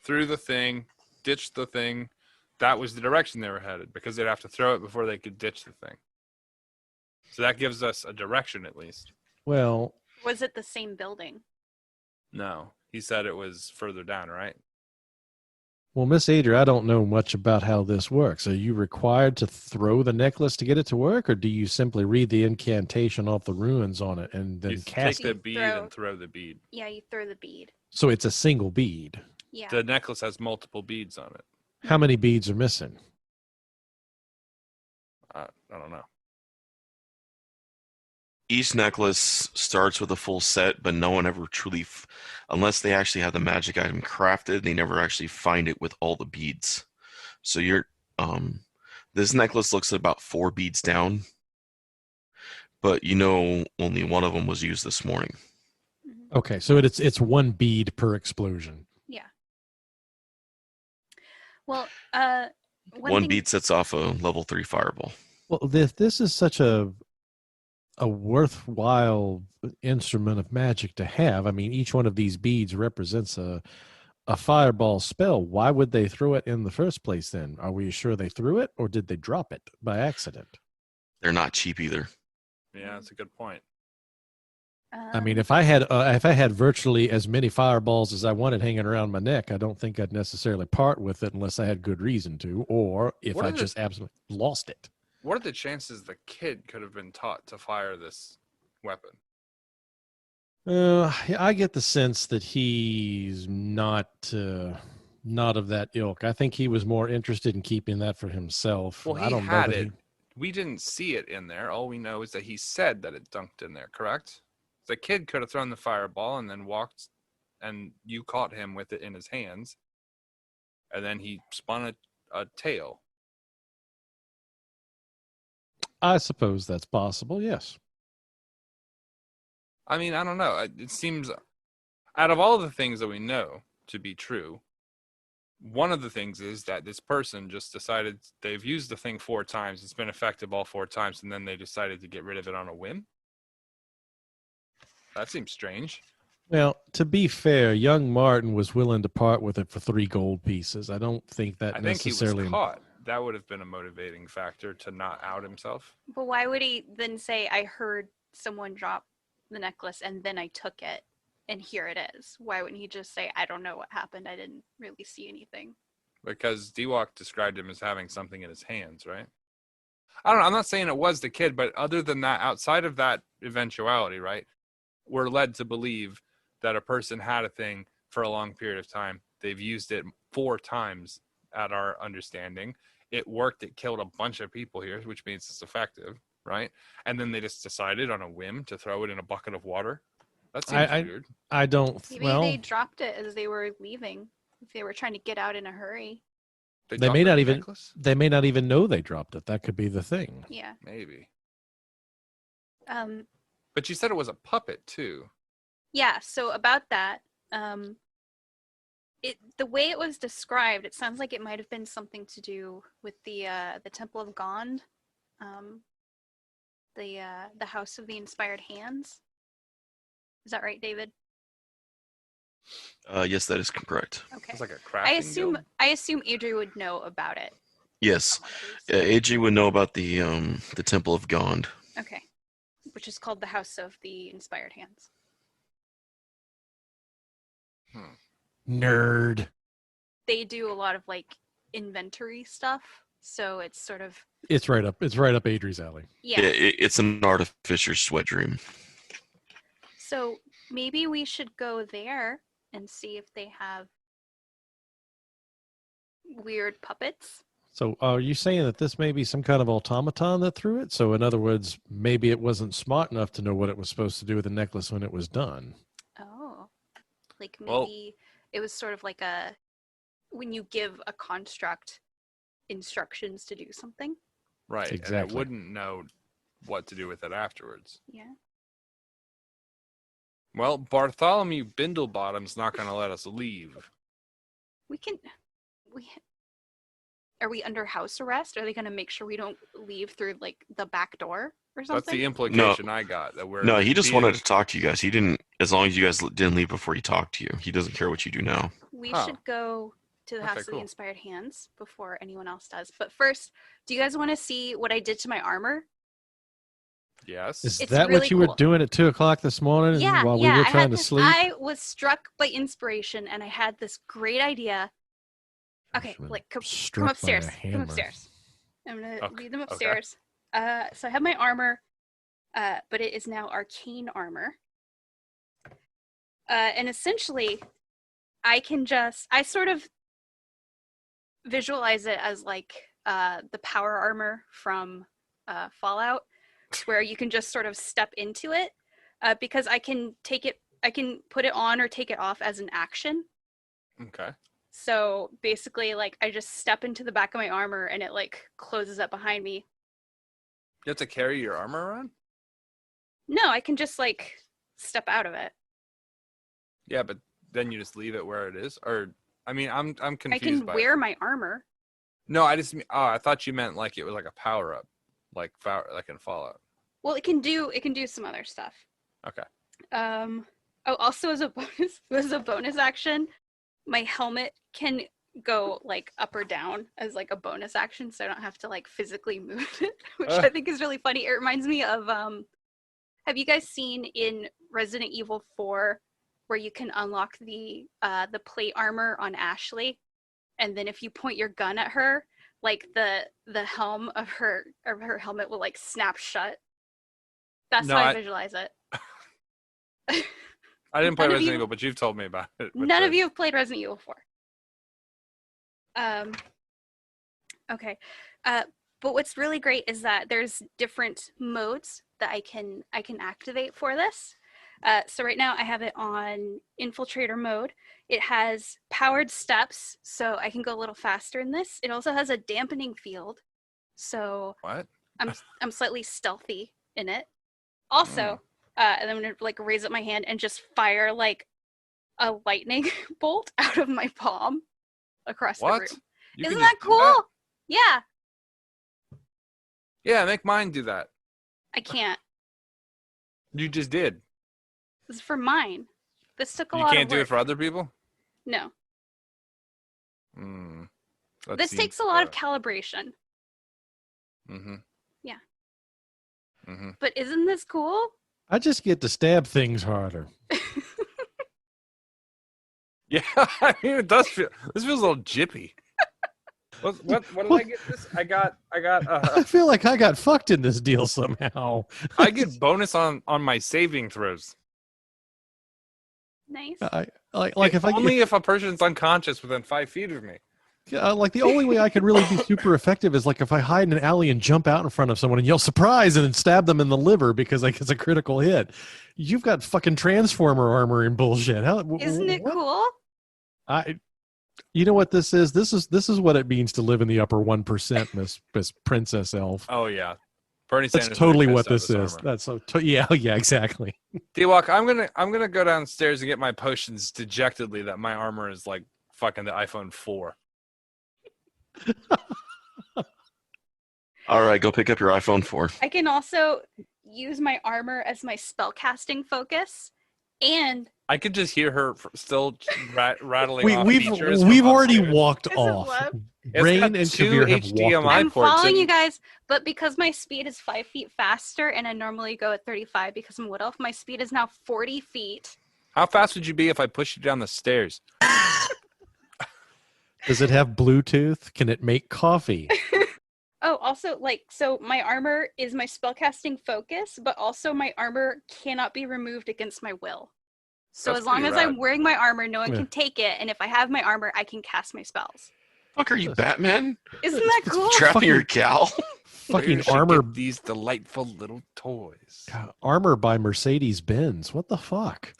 Speaker 2: Through the thing, ditched the thing. That was the direction they were headed because they'd have to throw it before they could ditch the thing. So that gives us a direction at least.
Speaker 5: Well,
Speaker 3: Was it the same building?
Speaker 2: No, he said it was further down, right?
Speaker 5: Well, Miss Adria, I don't know much about how this works. Are you required to throw the necklace to get it to work, or do you simply read the incantation off the runes on it and then
Speaker 2: You
Speaker 5: cast
Speaker 2: take
Speaker 5: it?
Speaker 2: the bead and throw the bead.
Speaker 3: Yeah, you throw the bead.
Speaker 5: So it's a single bead.
Speaker 3: Yeah.
Speaker 2: The necklace has multiple beads on it.
Speaker 5: How many beads are missing?
Speaker 2: I don't know.
Speaker 4: Each necklace starts with a full set, but no one ever truly, unless they actually have the magic item crafted, they never actually find it with all the beads. So this necklace looks at about 4 beads down, but only one of them was used this morning.
Speaker 3: Mhm.
Speaker 5: Okay, so it's 1 bead per explosion.
Speaker 3: Yeah. Well,
Speaker 4: One
Speaker 3: thing.
Speaker 4: bead sets off a level 3 fireball.
Speaker 5: Well, this is such a worthwhile instrument of magic to have. I mean, each one of these beads represents a fireball spell. Why would they throw it in the first place then? Are we sure they threw it, or did they drop it by accident?
Speaker 4: They're not cheap either.
Speaker 2: Yeah, that's a good point.
Speaker 5: I mean, if I had virtually as many fireballs as I wanted hanging around my neck, I don't think I'd necessarily part with it unless I had good reason to, or if
Speaker 2: What
Speaker 5: I
Speaker 2: are the-
Speaker 5: just absolutely lost it.
Speaker 2: What are the chances the kid could have been taught to fire this weapon?
Speaker 5: I get the sense that he's not of that ilk. I think he was more interested in keeping that for himself.
Speaker 2: Well,
Speaker 5: I
Speaker 2: he
Speaker 5: don't know
Speaker 2: had
Speaker 5: that
Speaker 2: it. We didn't see it in there. All we know is that he said that it dunked in there, correct? The kid could have thrown the fireball and then walked, and you caught him with it in his hands, and then he spun a tail.
Speaker 5: I suppose that's possible, yes.
Speaker 2: I mean, I don't know. It seems, out of all the things that we know to be true, one of the things is that this person just decided they've used the thing 4 times. It's been effective all 4 times, and then they decided to get rid of it on a whim. That seems strange.
Speaker 5: Well, to be fair, young Martin was willing to part with it for 3 gold pieces. I don't think that
Speaker 2: I think he was
Speaker 5: necessarily.
Speaker 2: caught. That would have been a motivating factor to not out himself.
Speaker 3: But why would he then say, I heard someone drop the necklace and then I took it and here it is? Why wouldn't he just say, I don't know what happened. I didn't really see anything.
Speaker 2: Because Dewok described him as having something in his hands, right? I don't know. I'm not saying it was the kid, but other than that, outside of that eventuality, right, we're led to believe that a person had a thing for a long period of time. They've used it 4 times at our understanding. It worked. It killed a bunch of people here, which means it's effective, right? And then they just decided on a whim to throw it in a bucket of water. That seems weird.
Speaker 5: I don't.
Speaker 3: Maybe
Speaker 5: well,
Speaker 3: they dropped it as they were leaving. If they were trying to get out in a hurry.
Speaker 5: they
Speaker 2: dropped
Speaker 5: may not
Speaker 2: the
Speaker 5: even.
Speaker 2: necklace?
Speaker 5: They may not even know they dropped it. That could be the thing.
Speaker 3: Yeah.
Speaker 2: Maybe.
Speaker 3: Um.
Speaker 2: But you said it was a puppet too.
Speaker 3: Yeah. So about that, the way it was described, it sounds like it might have been something to do with the Temple of Gond, the House of the Inspired Hands. Is that right, David?
Speaker 4: Yes, that is correct.
Speaker 3: Okay.
Speaker 2: It's like a crafting guild.
Speaker 3: I assume Adri would know about it.
Speaker 4: Yes,
Speaker 3: One of these.
Speaker 4: AG would know about the Temple of Gond.
Speaker 3: Okay. Which is called the House of the Inspired Hands.
Speaker 5: Nerd.
Speaker 3: They do a lot of like inventory stuff, so it's sort of
Speaker 5: It's right up. It's right up Adri's alley.
Speaker 3: yeah.
Speaker 4: It's an artificer's sweat dream.
Speaker 3: So maybe we should go there and see if they have weird puppets.
Speaker 5: So, are you saying that this may be some kind of automaton that threw it? So, in other words, maybe it wasn't smart enough to know what it was supposed to do with the necklace when it was done.
Speaker 3: Oh, like maybe
Speaker 2: Well-
Speaker 3: it was sort of like when you give a construct instructions to do something.
Speaker 2: Right. And
Speaker 5: Exactly.
Speaker 2: it wouldn't know what to do with it afterwards.
Speaker 3: Yeah.
Speaker 2: Well, Bartholomew Bindlebottom's not going to let us leave.
Speaker 3: We are we under house arrest? Are they going to make sure we don't leave through like the back door or something?
Speaker 2: That's the implication I got. That we're
Speaker 4: No, he just
Speaker 2: being-
Speaker 4: wanted to talk to you guys. He didn't, as long as you guys didn't leave before he talked to you. He doesn't care what you do now.
Speaker 3: We
Speaker 2: Oh.
Speaker 3: should go to the
Speaker 2: Okay,
Speaker 3: House of
Speaker 2: cool.
Speaker 3: the Inspired Hands before anyone else does. But first, do you guys want to see what I did to my armor?
Speaker 2: Yes.
Speaker 5: Is
Speaker 3: It's
Speaker 5: that
Speaker 3: really
Speaker 5: what you
Speaker 3: cool.
Speaker 5: were doing at 2:00 this morning
Speaker 3: Yeah,
Speaker 5: while
Speaker 3: yeah.
Speaker 5: we were
Speaker 3: I
Speaker 5: trying
Speaker 3: had
Speaker 5: to
Speaker 3: this,
Speaker 5: sleep?
Speaker 3: I was struck by inspiration, and I had this great idea. Okay,
Speaker 5: Gosh,
Speaker 3: like come
Speaker 5: struck by a
Speaker 3: upstairs. Come
Speaker 5: hammer.
Speaker 3: upstairs. I'm gonna
Speaker 2: Okay,
Speaker 3: lead them
Speaker 2: okay.
Speaker 3: upstairs. So I have my armor, but it is now arcane armor. And essentially, I sort of visualize it as like the power armor from Fallout, where you can just sort of step into it, because I can put it on or take it off as an action.
Speaker 2: Okay.
Speaker 3: So basically, like, I just step into the back of my armor and it like closes up behind me.
Speaker 2: You have to carry your armor around?
Speaker 3: No, I can just like step out of it.
Speaker 2: Yeah, but then you just leave it where it is? Or, I mean, I'm confused
Speaker 3: I can
Speaker 2: by
Speaker 3: wear
Speaker 2: it.
Speaker 3: my armor.
Speaker 2: No, I thought you meant like it was like a power-up, like in Fallout.
Speaker 3: Well, it can do some other stuff.
Speaker 2: Okay.
Speaker 3: Oh, also as a bonus action, my helmet can go like up or down as like a bonus action, so I don't have to like physically move it, which I think is really funny. It reminds me of have you guys seen in Resident Evil 4 where you can unlock the plate armor on Ashley, and then if you point your gun at her, like the helm of her helmet will like snap shut? That's how I visualize it.
Speaker 2: I didn't play Resident Evil, but you've told me about it.
Speaker 3: None of you have played Resident Evil 4. Okay. But what's really great is that there's different modes that I can activate for this. So right now I have it on infiltrator mode. It has powered steps, so I can go a little faster in this. It also has a dampening field, so
Speaker 2: what?
Speaker 3: I'm slightly stealthy in it. Also, and I'm gonna like raise up my hand and just fire like a lightning bolt out of my palm across the room. Isn't that cool? Yeah.
Speaker 2: Yeah, make mine do that.
Speaker 3: I can't.
Speaker 2: You just did.
Speaker 3: This is for mine. This took a lot of work.
Speaker 2: You can't do it for other people?
Speaker 3: No.
Speaker 2: That
Speaker 3: this takes a lot of calibration.
Speaker 2: Mm-hmm.
Speaker 3: Yeah.
Speaker 2: Mm-hmm.
Speaker 3: But isn't this cool?
Speaker 5: I just get to stab things harder.
Speaker 2: Yeah, I mean, it does feel. This feels a little jippy. What did I get? This I got.
Speaker 5: I feel like I got fucked in this deal somehow.
Speaker 2: I get bonus on my saving throws.
Speaker 3: Nice.
Speaker 2: If a person's unconscious within 5 feet of me.
Speaker 5: Like the only way I could really be super effective is like if I hide in an alley and jump out in front of someone and yell surprise and then stab them in the liver because like it's a critical hit. You've got fucking Transformer armor and bullshit.
Speaker 3: Isn't it cool?
Speaker 5: You know what this is? This is what it means to live in the upper 1%, Miss Princess Elf.
Speaker 2: Oh yeah, Bernie Sanders.
Speaker 5: That's totally what this is. That's so yeah, exactly.
Speaker 2: D-Walk, I'm gonna go downstairs and get my potions dejectedly that my armor is like fucking the iPhone 4.
Speaker 4: All right, go pick up your iPhone 4.
Speaker 3: I can also use my armor as my spellcasting focus, and
Speaker 2: I could just hear her still rattling off features.
Speaker 5: We've already walked off. Rain and
Speaker 2: Kabir have walked.
Speaker 3: I'm following you guys, but because my speed is 5 feet faster, and I normally go at 35 because I'm Wood Elf, my speed is now 40 feet.
Speaker 2: How fast would you be if I pushed you down the stairs?
Speaker 5: Does it have Bluetooth? Can it make coffee?
Speaker 3: Oh, also, so my armor is my spellcasting focus, but also my armor cannot be removed against my will. So as long as I'm wearing my armor, no one can take it, and if I have my armor, I can cast my spells.
Speaker 4: Fuck, are you Batman?
Speaker 3: Isn't that cool?
Speaker 4: Trapping your gal?
Speaker 5: Fucking armor.
Speaker 2: These delightful little toys.
Speaker 5: Armor by Mercedes-Benz. What the fuck?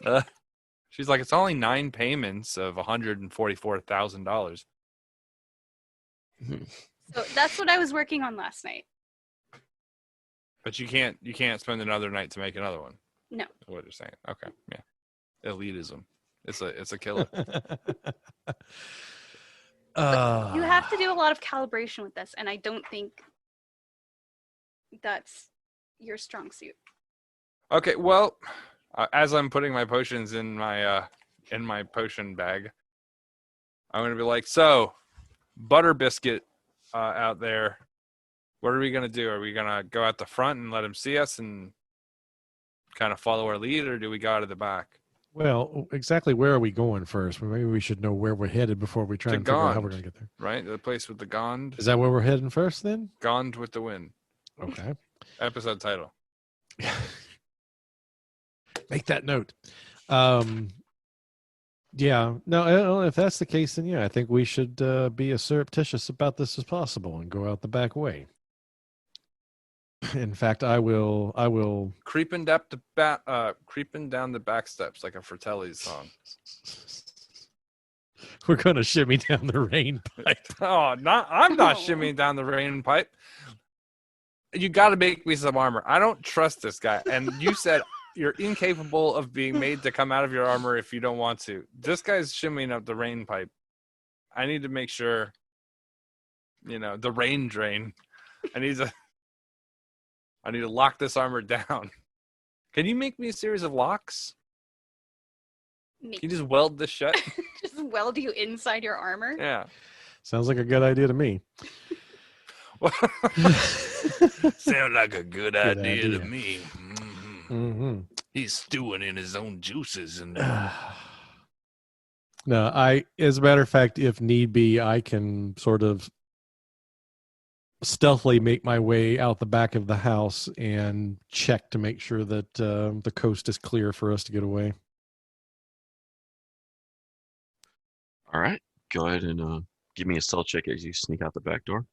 Speaker 2: She's like, it's only 9 payments of $144,000.
Speaker 3: So that's what I was working on last night.
Speaker 2: But you can't spend another night to make another one.
Speaker 3: No.
Speaker 2: That's what you're saying. Okay, yeah. Elitism. It's a killer.
Speaker 3: But you have to do a lot of calibration with this, and I don't think that's your strong suit.
Speaker 2: Okay, well, as I'm putting my potions in my potion bag, I'm gonna be like, so, Butter Biscuit out there, what are we gonna do? Are we gonna go out the front and let him see us and kind of follow our lead, or do we go out of the back?
Speaker 5: Well, exactly where are we going first? Maybe we should know where we're headed before we try and figure out how we're going to get there.
Speaker 2: Right? The place with the Gond.
Speaker 5: Is that where we're heading first then?
Speaker 2: Gond with the wind.
Speaker 5: Okay.
Speaker 2: Episode title.
Speaker 5: Make that note. Yeah. No, if that's the case, then yeah, I think we should be as surreptitious about this as possible and go out the back way. In fact, I will.
Speaker 2: Creeping down the back steps like a Fratelli's song.
Speaker 5: We're gonna shimmy down the rain pipe.
Speaker 2: I'm not shimmying down the rain pipe. You got to make me some armor. I don't trust this guy. And you said you're incapable of being made to come out of your armor if you don't want to. This guy's shimmying up the rain pipe. I need to make sure, the rain drain. I need to lock this armor down. Can you make me a series of locks? Can you just weld this shut?
Speaker 3: Just weld you inside your armor?
Speaker 2: Yeah.
Speaker 5: Sounds like a good idea to me.
Speaker 2: Sound like a good idea to me.
Speaker 5: Mm-hmm.
Speaker 2: He's stewing in his own juices and
Speaker 5: No, as a matter of fact, if need be, I can sort of stealthily make my way out the back of the house and check to make sure that the coast is clear for us to get away.
Speaker 4: All right. Go ahead and give me a stealth check as you sneak out the back door.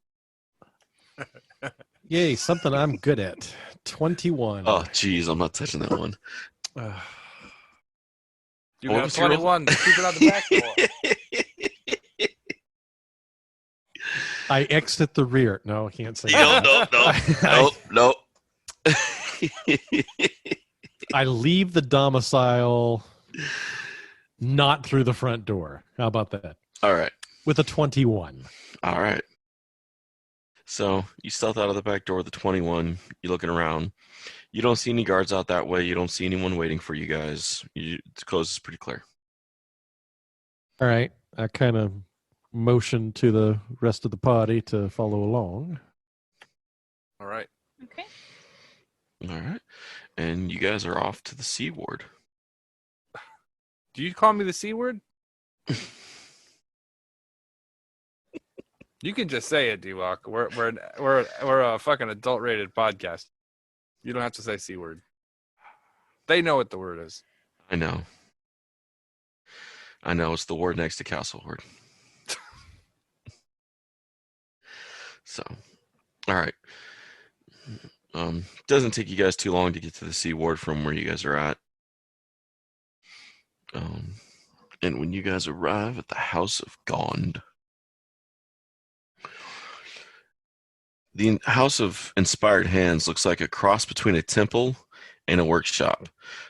Speaker 5: Yay, something I'm good at. 21.
Speaker 4: Oh, geez, I'm not touching that one.
Speaker 2: you
Speaker 4: What
Speaker 2: got
Speaker 4: was your roll?
Speaker 2: 21. Keep it out the back door.
Speaker 5: I exit the rear. No, I can't say
Speaker 4: No,
Speaker 5: that.
Speaker 4: no.
Speaker 5: I leave the domicile not through the front door. How about that?
Speaker 4: All right.
Speaker 5: With a 21.
Speaker 4: All right. So you stealth out of the back door with a 21. You're looking around. You don't see any guards out that way. You don't see anyone waiting for you guys. The coast is pretty clear.
Speaker 5: All right. I kind of motion to the rest of the party to follow along.
Speaker 2: All right.
Speaker 3: Okay.
Speaker 4: All right. And you guys are off to the C ward.
Speaker 2: Do you call me the C word? You can just say it, D-Walk. We're a fucking adult rated podcast. You don't have to say C word. They know what the word is.
Speaker 4: I know. It's the ward next to Castle Ward. So, all right. Doesn't take you guys too long to get to the C ward from where you guys are at. And when you guys arrive at the House of Gond, the House of Inspired Hands looks like a cross between a temple and a workshop.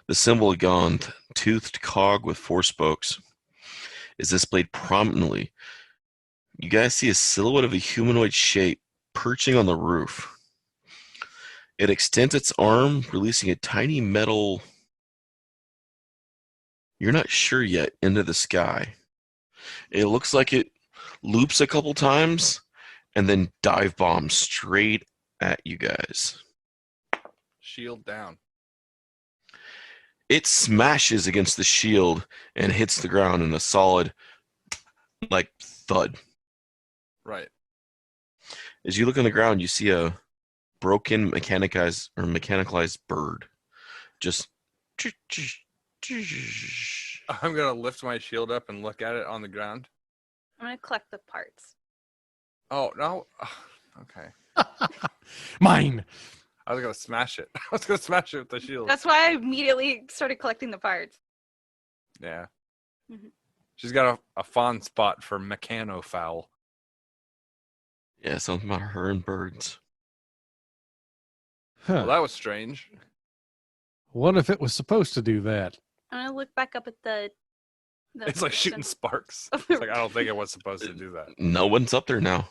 Speaker 4: The symbol of Gond, toothed cog with 4 spokes, is displayed prominently. You guys see a silhouette of a humanoid shape perching on the roof. It extends its arm, releasing a tiny metal, you're not sure yet, into the sky. It looks like it loops a couple times and then dive bombs straight at you guys.
Speaker 2: Shield down.
Speaker 4: It smashes against the shield and hits the ground in a solid, thud.
Speaker 2: Right.
Speaker 4: As you look on the ground, you see a broken mechanicalized bird. Just.
Speaker 2: I'm going to lift my shield up and look at it on the ground.
Speaker 3: I'm going to collect the parts.
Speaker 2: Oh, no. Okay.
Speaker 5: Mine.
Speaker 2: I was going to smash it. I was going to smash it with the shield.
Speaker 3: That's why I immediately started collecting the parts.
Speaker 2: Yeah.
Speaker 3: Mhm.
Speaker 2: She's got a fond spot for mechanofowl.
Speaker 4: Yeah, something about her and birds.
Speaker 5: Huh.
Speaker 2: Well, that was strange.
Speaker 5: What if it was supposed to do that?
Speaker 3: I'm going to look back up at the
Speaker 2: It's like shooting sparks.
Speaker 3: of
Speaker 2: It's
Speaker 3: the-
Speaker 2: like, I don't think it was supposed to do that.
Speaker 4: No one's up there now.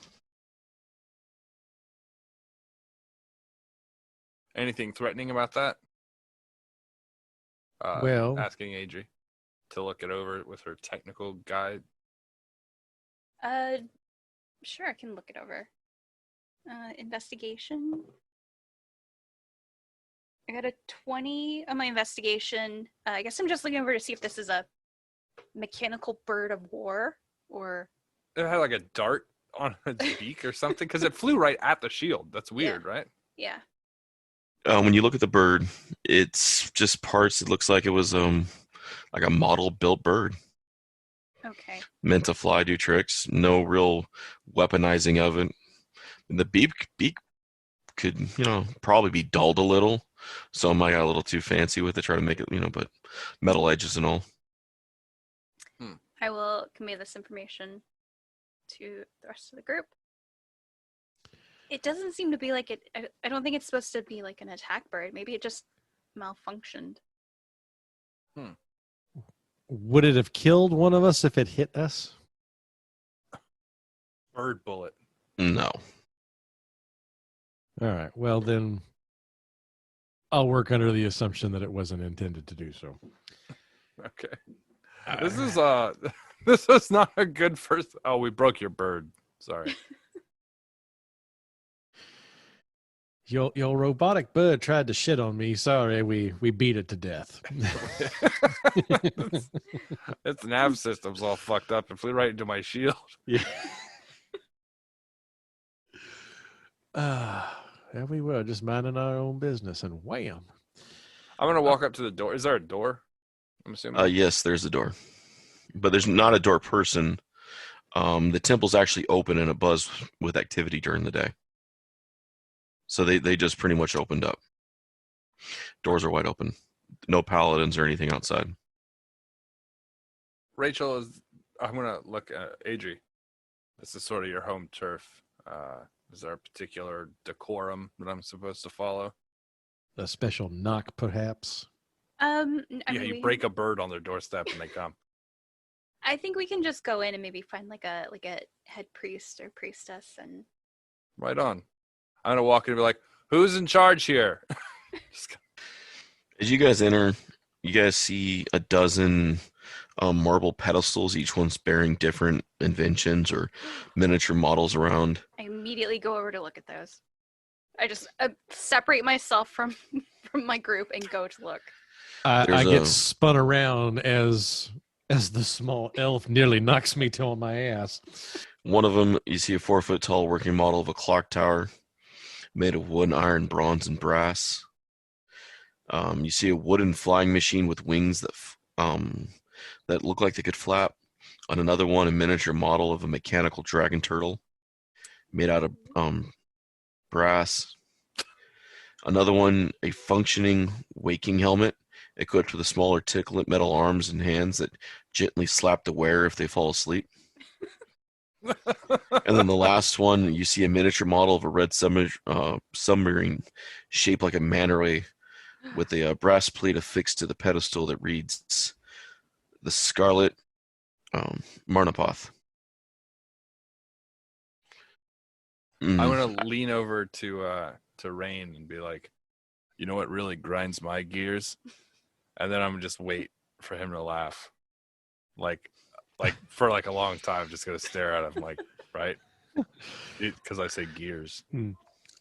Speaker 2: Anything threatening about that?
Speaker 5: Well-
Speaker 2: asking Adri to look it over with her technical guide.
Speaker 3: Sure, I can look it over. Investigation. I got a 20 on my investigation. I guess I'm just looking over to see if this is a mechanical bird of war or.
Speaker 2: It had like a dart on its beak or something because it flew right at the shield. That's weird, right?
Speaker 3: Yeah.
Speaker 4: When you look at the bird, it's just parts. It looks like it was like a model built bird
Speaker 3: Okay.
Speaker 4: meant to fly, do tricks. No real weaponizing of it. And the beak could, probably be dulled a little. Some I got a little too fancy with it, try to make it, but metal edges and all.
Speaker 3: I will convey this information to the rest of the group. It doesn't seem to be like it. I don't think it's supposed to be like an attack bird. Maybe it just malfunctioned.
Speaker 5: Would it have killed one of us if it hit us?
Speaker 2: Bird bullet.
Speaker 4: No.
Speaker 5: All right. Well, then I'll work under the assumption that it wasn't intended to do so.
Speaker 2: Okay. This is this is not a good first. Oh, we broke your bird. Sorry.
Speaker 5: Your robotic bird tried to shit on me. Sorry, we beat it to death.
Speaker 2: Its nav system's all fucked up and flew right into my shield.
Speaker 5: Yeah. There we were, just minding our own business, and wham!
Speaker 2: I'm gonna walk up to the door. Is there a door? I'm assuming.
Speaker 4: Yes, there's a door, but there's not a door person. The temple's actually open and abuzz with activity during the day, so they just pretty much opened up. Doors are wide open. No paladins or anything outside.
Speaker 2: Rachel is. I'm gonna look at Adri. This is sort of your home turf. Is there a particular decorum that I'm supposed to follow?
Speaker 5: A special knock, perhaps.
Speaker 2: You break a bird on their doorstep and they come.
Speaker 3: I think we can just go in and maybe find like a head priest or priestess and.
Speaker 2: Right on. I'm gonna walk in and be like, "Who's in charge here?"
Speaker 4: As you guys enter, you guys see a dozen marble pedestals, each one's bearing different inventions or miniature models around.
Speaker 3: I immediately go over to look at those. I just separate myself from my group and go to look.
Speaker 5: I get spun around as the small elf nearly knocks me on my ass.
Speaker 4: One of them, you see a 4-foot tall working model of a clock tower made of wood, iron, bronze, and brass. You see a wooden flying machine with wings that look like they could flap. On another one, a miniature model of a mechanical dragon turtle made out of brass. Another one, a functioning waking helmet equipped with a smaller ticklet metal arms and hands that gently slap the wearer if they fall asleep. And then the last one, you see a miniature model of a red submarine shaped like a manta ray with a brass plate affixed to the pedestal that reads the Scarlet Marnapoth.
Speaker 2: I'm gonna lean over to Rain and be like, "You know what really grinds my gears?" And then I'm gonna just wait for him to laugh, like for like a long time. Just gonna stare at him, like, right? Because I say gears.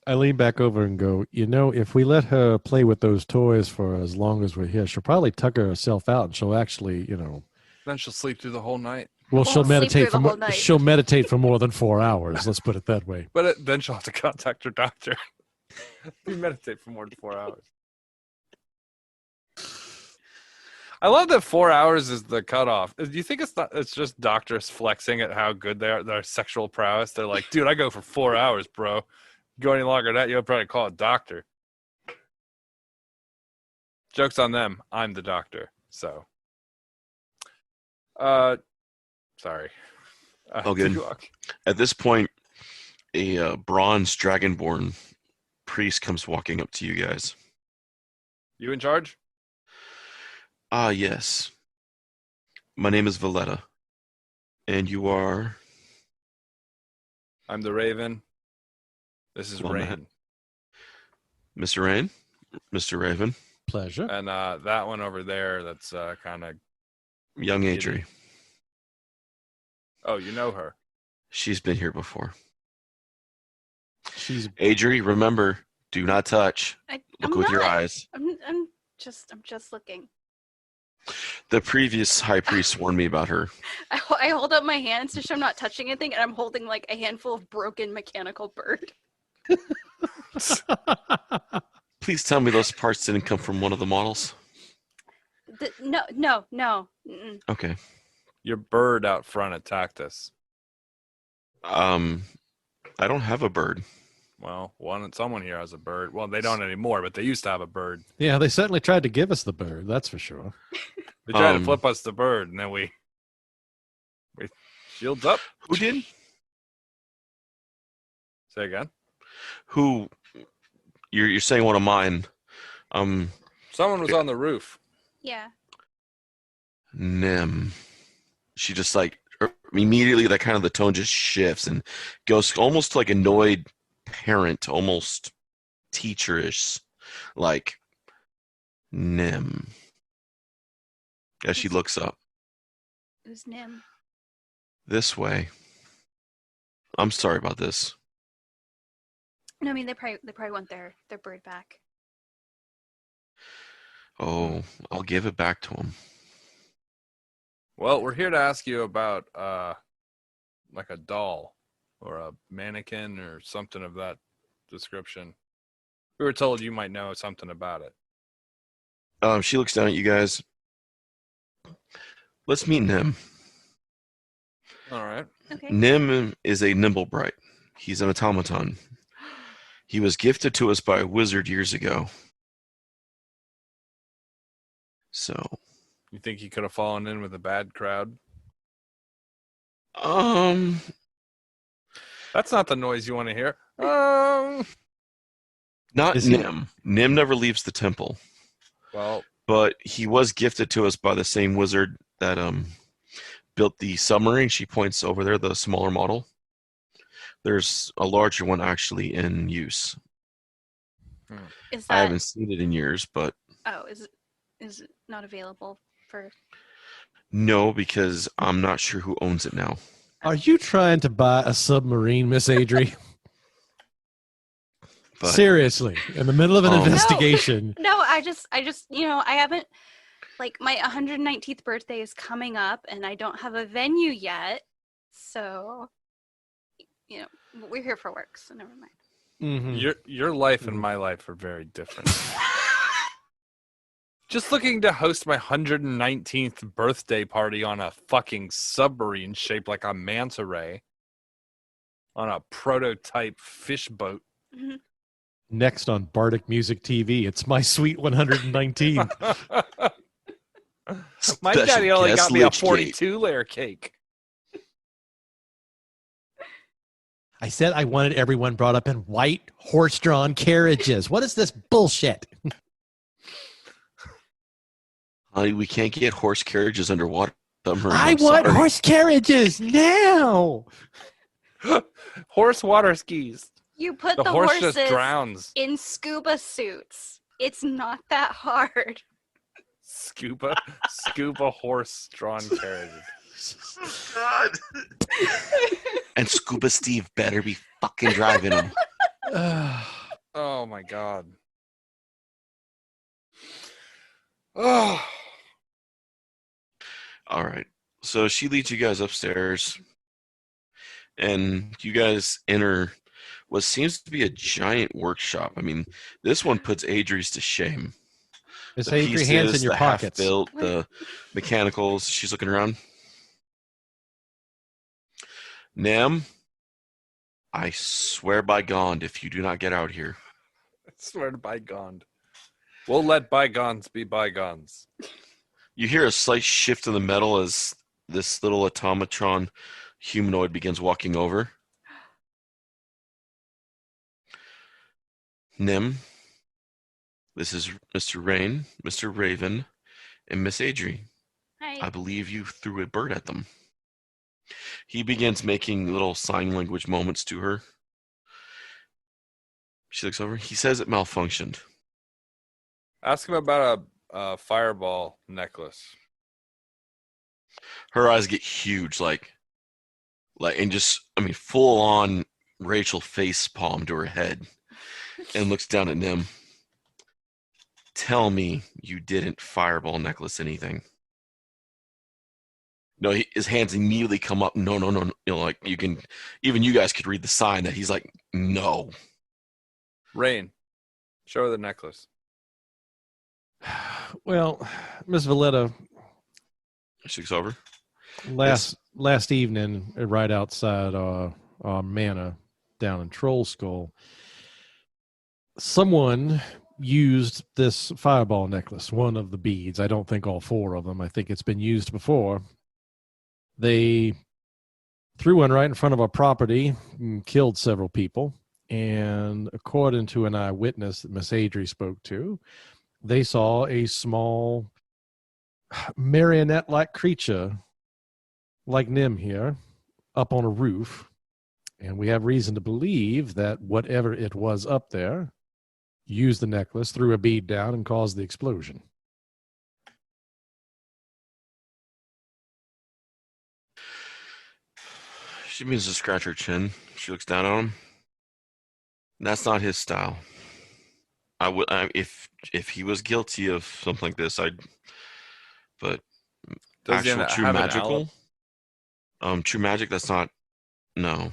Speaker 5: I lean back over and go, if we let her play with those toys for as long as we're here, she'll probably tuck herself out, and she'll actually,
Speaker 2: Then she'll sleep through the whole night.
Speaker 5: Well, she'll
Speaker 3: sleep
Speaker 5: meditate
Speaker 3: through the whole night.
Speaker 5: she'll meditate for more than 4 hours. Let's put it that way.
Speaker 2: But then she'll have to contact her doctor. You meditate for more than 4 hours. I love that 4 hours is the cutoff. Do you think it's just doctors flexing at how good they are, their sexual prowess? They're like, dude, I go for 4 hours, bro. Go any longer than that, you'll probably call a doctor. Joke's on them. I'm the doctor. So, sorry.
Speaker 4: Oh, good. At this point, a bronze dragonborn priest comes walking up to you guys.
Speaker 2: You in charge?
Speaker 4: Yes. My name is Valletta. And you are?
Speaker 2: I'm the Raven. This is
Speaker 4: Well,
Speaker 2: Rain.
Speaker 4: Mr. Rain? Mr. Raven?
Speaker 5: Pleasure.
Speaker 2: And that one over there, that's kind of...
Speaker 4: Young Adri.
Speaker 2: Oh, you know her.
Speaker 4: She's been here before.
Speaker 5: She's
Speaker 4: Adri, remember, do not touch. Look with your eyes.
Speaker 3: I'm just looking.
Speaker 4: The previous high priest warned me about her.
Speaker 3: I hold up my hands to show I'm not touching anything, and I'm holding like a handful of broken mechanical bird.
Speaker 4: Please tell me those parts didn't come from one of the models.
Speaker 3: No. Mm-mm.
Speaker 4: Okay.
Speaker 2: Your bird out front attacked us.
Speaker 4: I don't have a bird.
Speaker 2: Well, someone here has a bird. Well, they don't anymore, but they used to have a bird.
Speaker 5: Yeah, they certainly tried to give us the bird. That's for sure.
Speaker 2: They tried to flip us the bird, and then we shields up.
Speaker 4: Who did?
Speaker 2: Say again.
Speaker 4: Who? You're saying one of mine.
Speaker 2: Someone was on the roof.
Speaker 3: Yeah.
Speaker 4: Nim. She just like immediately that kind of the tone just shifts and goes almost like annoyed parent, almost teacherish, like Nim. As she looks up.
Speaker 3: Who's Nim?
Speaker 4: This way. I'm sorry about this.
Speaker 3: No, I mean they probably want their bird back.
Speaker 4: Oh, I'll give it back to him.
Speaker 2: Well, we're here to ask you about like a doll or a mannequin or something of that description. We were told you might know something about it.
Speaker 4: She looks down at you guys. Let's meet Nim.
Speaker 2: All right.
Speaker 3: Okay.
Speaker 4: Nim is a Nimblebright. He's an automaton. He was gifted to us by a wizard years ago. So,
Speaker 2: You think he could have fallen in with a bad crowd? That's not the noise you want to hear.
Speaker 4: Not
Speaker 5: Is he-
Speaker 4: Nim. Nim never leaves the temple.
Speaker 2: Well,
Speaker 4: But he was gifted to us by the same wizard that built the submarine. She points over there, the smaller model. There's a larger one actually in use.
Speaker 3: Is
Speaker 4: I
Speaker 3: that?
Speaker 4: haven't seen it in years, but
Speaker 3: Oh, is it not available for?
Speaker 4: no, because I'm not sure who owns it now.
Speaker 5: Are you trying to buy a submarine, Miss Adri?
Speaker 4: But
Speaker 5: Seriously, in the middle of an
Speaker 4: No.
Speaker 5: investigation.
Speaker 3: No, I just, I haven't. Like my 119th birthday is coming up, and I don't have a venue yet. So, we're here for work, so never mind.
Speaker 5: Mhm.
Speaker 2: your life and my life are very different. Just looking to host my 119th birthday party on a fucking submarine shaped like a manta ray on a prototype fish boat.
Speaker 5: Next on Bardic Music TV, it's my sweet 119.
Speaker 2: My
Speaker 4: Special
Speaker 2: daddy only
Speaker 4: guest
Speaker 2: got me a
Speaker 4: Lich Gate.
Speaker 2: 42-layer cake.
Speaker 5: I said I wanted everyone brought up in white horse-drawn carriages. What is this bullshit?
Speaker 4: We can't get horse carriages underwater.
Speaker 5: I want horse carriages now.
Speaker 2: Horse water skis.
Speaker 3: You put
Speaker 2: The
Speaker 3: the
Speaker 2: horse
Speaker 3: horses
Speaker 2: just drowns.
Speaker 3: in scuba suits. It's not that hard.
Speaker 2: Scuba horse-drawn carriages.
Speaker 4: God. And Scuba Steve better be fucking driving him.
Speaker 2: Oh my god. Oh.
Speaker 4: All right. So she leads you guys upstairs, and you guys enter what seems to be a giant workshop. I mean, this one puts Adri's to shame.
Speaker 5: Miss
Speaker 4: The
Speaker 5: Adri, hands in
Speaker 4: pieces,
Speaker 5: your
Speaker 4: the
Speaker 5: pockets.
Speaker 4: half-built, the mechanicals. She's looking around. Nam, I swear by God, if you do not get out here.
Speaker 2: I swear to bygone. We'll let bygones be bygones.
Speaker 4: You hear a slight shift in the metal as this little automatron humanoid begins walking over. Nim, this is Mr. Rain, Mr. Raven, and Miss Adri.
Speaker 3: Hi.
Speaker 4: I believe you threw a bird at them. He begins making little sign language moments to her. She looks over. He says it malfunctioned.
Speaker 2: Ask him about a fireball necklace.
Speaker 4: Her eyes get huge, and just, full on Rachel face palm to her head, and looks down at Nim. Tell me you didn't fireball necklace anything. No, his hands immediately come up. No. Even you guys could read the sign that he's like, no.
Speaker 2: Rain, show her the necklace.
Speaker 5: Well, Miss Valletta,
Speaker 4: She looks over.
Speaker 5: last evening, right outside Mana down in Trollskull, someone used this fireball necklace, one of the beads. I don't think all 4 of them. I think it's been used before. They threw one right in front of our property and killed several people. And according to an eyewitness that Miss Adri spoke to, they saw a small marionette-like creature like Nim here up on a roof. And we have reason to believe that whatever it was up there used the necklace, threw a bead down, and caused the explosion.
Speaker 4: She begins to scratch her chin. She looks down on him. That's not his style. If he was guilty of something like this, but
Speaker 2: Does he
Speaker 4: actual true
Speaker 2: have an
Speaker 4: magical, true magic. That's not. No,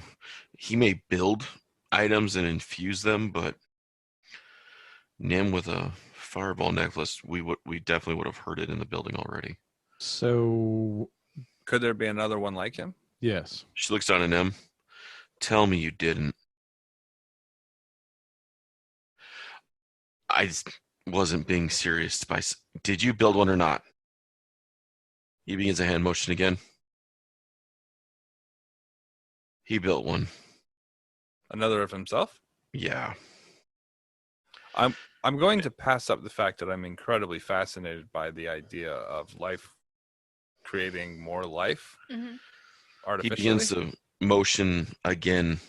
Speaker 4: he may build items and infuse them, but Nim with a fireball necklace, we definitely would have heard it in the building already.
Speaker 5: So,
Speaker 2: Could there be another one like him?
Speaker 5: yes.
Speaker 4: She looks down at Nim. Tell me you didn't. I wasn't being serious. Did you build one or not? He begins a hand motion again. He built one.
Speaker 2: Another of himself?
Speaker 4: Yeah.
Speaker 2: I'm going to pass up the fact that I'm incredibly fascinated by the idea of life creating more life artificially.
Speaker 4: He begins to motion again.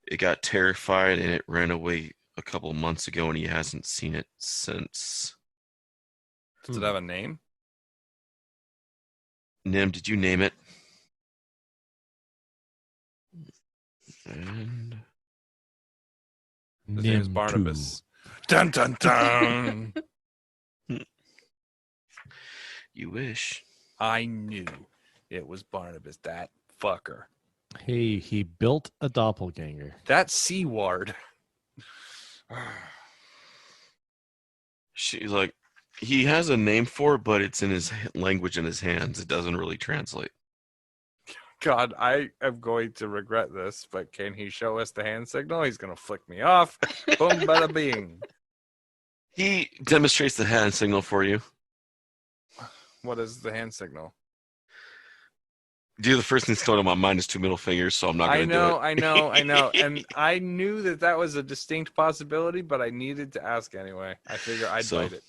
Speaker 4: It got terrified and it ran away a couple months ago, and he hasn't seen it since.
Speaker 2: Does it have a name?
Speaker 4: Nim, did you name it? And
Speaker 2: His name is
Speaker 5: Nim
Speaker 2: Barnabas. Dun dun dun.
Speaker 4: you wish.
Speaker 2: I knew it was Barnabas, that fucker.
Speaker 5: Hey, he built a doppelganger.
Speaker 2: That C-word.
Speaker 4: She's like, he has a name for it, but it's in his language in his hands. It doesn't really translate.
Speaker 2: God, I am going to regret this, but can he show us the hand signal? He's going to flick me off. Boom, bada bing.
Speaker 4: He demonstrates the hand signal for you.
Speaker 2: What is the hand signal?
Speaker 4: Dude, the first thing that's coming to my mind is 2 middle fingers, so I'm not going to do it.
Speaker 2: I know. And I knew that was a distinct possibility, but I needed to ask anyway. I figure I'd bite it.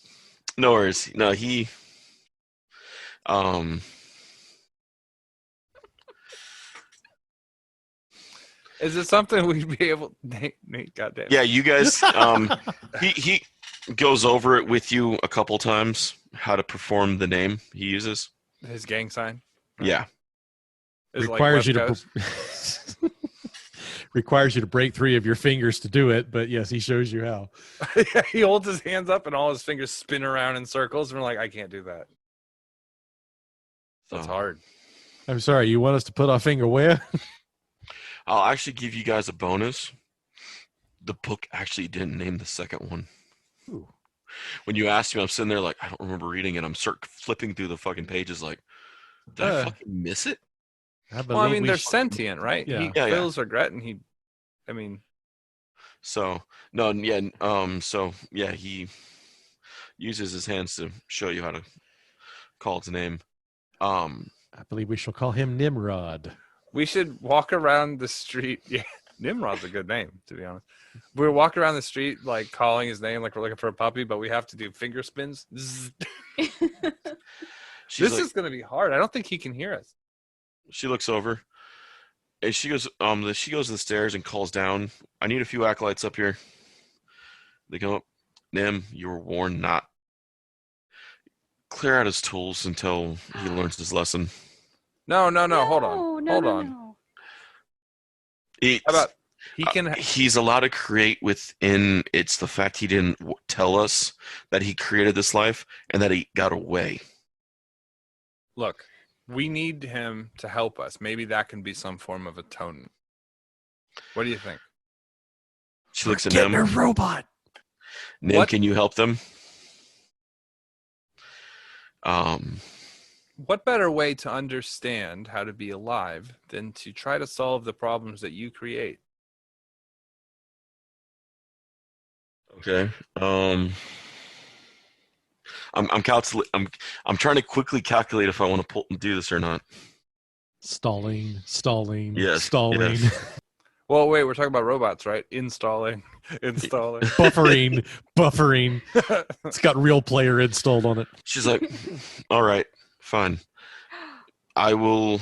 Speaker 4: No worries. No, he...
Speaker 2: Is it something we'd be able... Nate, goddamn.
Speaker 4: Yeah, you guys... he goes over it with you a couple times, how to perform the name he uses.
Speaker 2: His gang sign?
Speaker 4: Yeah.
Speaker 2: Is it
Speaker 5: Requires
Speaker 2: like
Speaker 5: you
Speaker 2: West
Speaker 5: to
Speaker 2: Coast?
Speaker 5: requires you to break 3 of your fingers to do it, but yes, he shows you how.
Speaker 2: He holds his hands up and all his fingers spin around in circles, and we're like, I can't do that. That's hard.
Speaker 5: I'm sorry, you want us to put our finger where?
Speaker 4: I'll actually give you guys a bonus. The book actually didn't name the second one.
Speaker 5: Ooh.
Speaker 4: When you asked me, I'm sitting there like, I don't remember reading it. I'm flipping through the fucking pages like, did I fucking miss it?
Speaker 2: Well, I mean, they're sentient, right?
Speaker 5: Yeah.
Speaker 2: He feels regret, and he
Speaker 4: uses his hands to show you how to call its name.
Speaker 5: I believe we shall call him Nimrod.
Speaker 2: we should walk around the street. Yeah, Nimrod's a good name, to be honest. We're walking around the street, like, calling his name like we're looking for a puppy, but we have to do finger spins. This is going to be hard. I don't think he can hear us.
Speaker 4: She looks over, and she goes to the stairs and calls down. I need a few acolytes up here. They come up. Nim, you were warned not. Clear out his tools until he learns his lesson.
Speaker 2: No. Hold on.
Speaker 3: No.
Speaker 2: How about he can?
Speaker 4: He's allowed to create within. It's the fact he didn't tell us that he created this life and that he got away.
Speaker 2: Look, we need him to help us. Maybe that can be some form of atonement. What do you think?
Speaker 4: She looks at Nim.
Speaker 5: A robot.
Speaker 4: Nim,
Speaker 2: What?
Speaker 4: can you help them?
Speaker 2: What better way to understand how to be alive than to try to solve the problems that you create?
Speaker 4: Okay. I'm trying to quickly calculate if I want to do this or not.
Speaker 5: Stalling.
Speaker 4: Yes. Yes.
Speaker 2: Well, wait, we're talking about robots, right? Installing.
Speaker 5: Buffering. It's got real player installed on it.
Speaker 4: She's like, all right, fine. I will.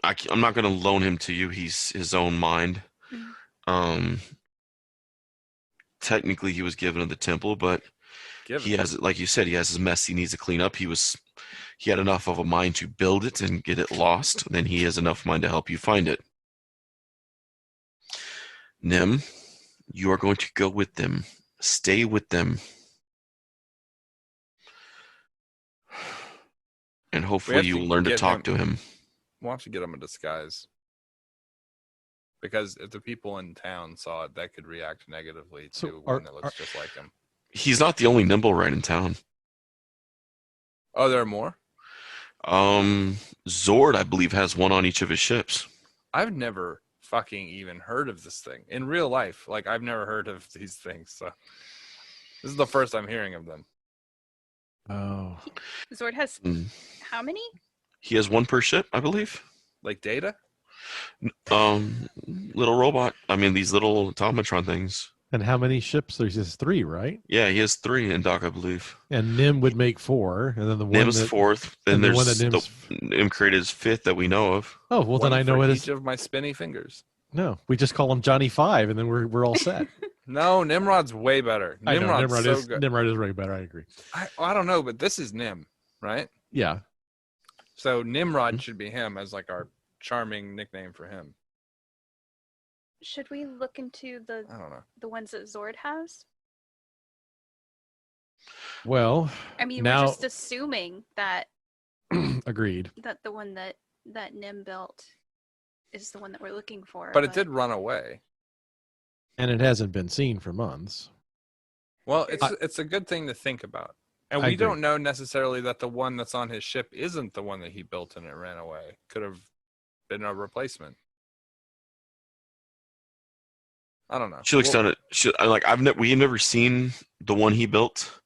Speaker 4: I'm not going to loan him to you. He's his own mind. Technically, he was given to the temple, but he has, like you said, he has his mess he needs to clean up. He had enough of a mind to build it and get it lost. Then he has enough mind to help you find it. Nim, you are going to go with them. Stay with them. And hopefully you will learn to talk to him.
Speaker 2: We'll have to get him a disguise. Because if the people in town saw it, that could react negatively to one that looks just like him.
Speaker 4: He's not the only nimble right in town.
Speaker 2: Oh, there are more?
Speaker 4: Zord, I believe, has one on each of his ships.
Speaker 2: I've never fucking even heard of this thing. In real life, like, I've never heard of these things, so... This is the first I'm hearing of them.
Speaker 5: Oh.
Speaker 3: Zord has how many?
Speaker 4: He has one per ship, I believe.
Speaker 2: Like Data?
Speaker 4: Little robot. I mean, these little automatron things.
Speaker 5: And how many ships? There's just 3, right?
Speaker 4: Yeah, he has 3 in dock, I believe.
Speaker 5: And Nim would make 4, and then the one
Speaker 4: Nim's 4th. Then there's
Speaker 5: one that
Speaker 4: Nim created his 5th that we know of.
Speaker 5: Oh, well, then I know it is.
Speaker 2: Each of my spinny fingers.
Speaker 5: No, we just call him Johnny 5, and then we're all set.
Speaker 2: No, Nimrod's way better. Nimrod's so good.
Speaker 5: Nimrod is way better. I agree.
Speaker 2: I don't know, but this is Nim, right?
Speaker 5: Yeah.
Speaker 2: So Nimrod should be him as like our charming nickname for him.
Speaker 3: Should we look into
Speaker 2: I don't know.
Speaker 3: the ones that Zord has?
Speaker 5: Well,
Speaker 3: I mean,
Speaker 5: now...
Speaker 3: we're just assuming that
Speaker 5: agreed.
Speaker 3: That the one that Nim built is the one that we're looking for.
Speaker 2: But it did run away.
Speaker 5: And it hasn't been seen for months.
Speaker 2: Well, it's a good thing to think about. And we don't know necessarily that the one that's on his ship isn't the one that he built and it ran away. Could have been a replacement. I don't know.
Speaker 4: She looks down at we've never seen the one he built.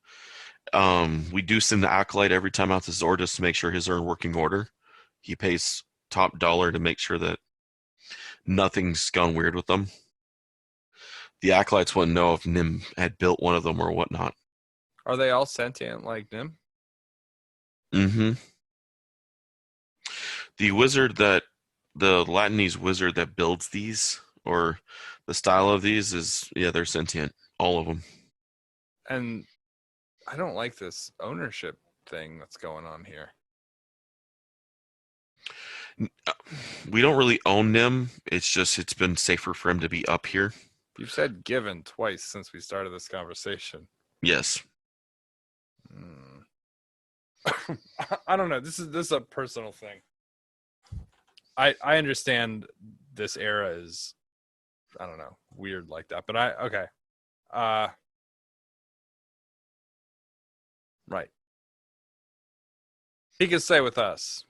Speaker 4: We do send the acolyte every time out to Zord just to make sure his are in working order. He pays top dollar to make sure that nothing's gone weird with them. The acolytes wouldn't know if Nim had built one of them or whatnot.
Speaker 2: Are they all sentient like Nim?
Speaker 4: Mm-hmm. The Latinese wizard that builds these, or the style of these they're sentient. All of them.
Speaker 2: And I don't like this ownership thing that's going on here.
Speaker 4: We don't really own Nim. It's been safer for him to be up here.
Speaker 2: You've said given twice since we started this conversation.
Speaker 4: Yes.
Speaker 2: I don't know. This is a personal thing. I understand this era is, I don't know, weird like that. But okay. Right. He can stay with us.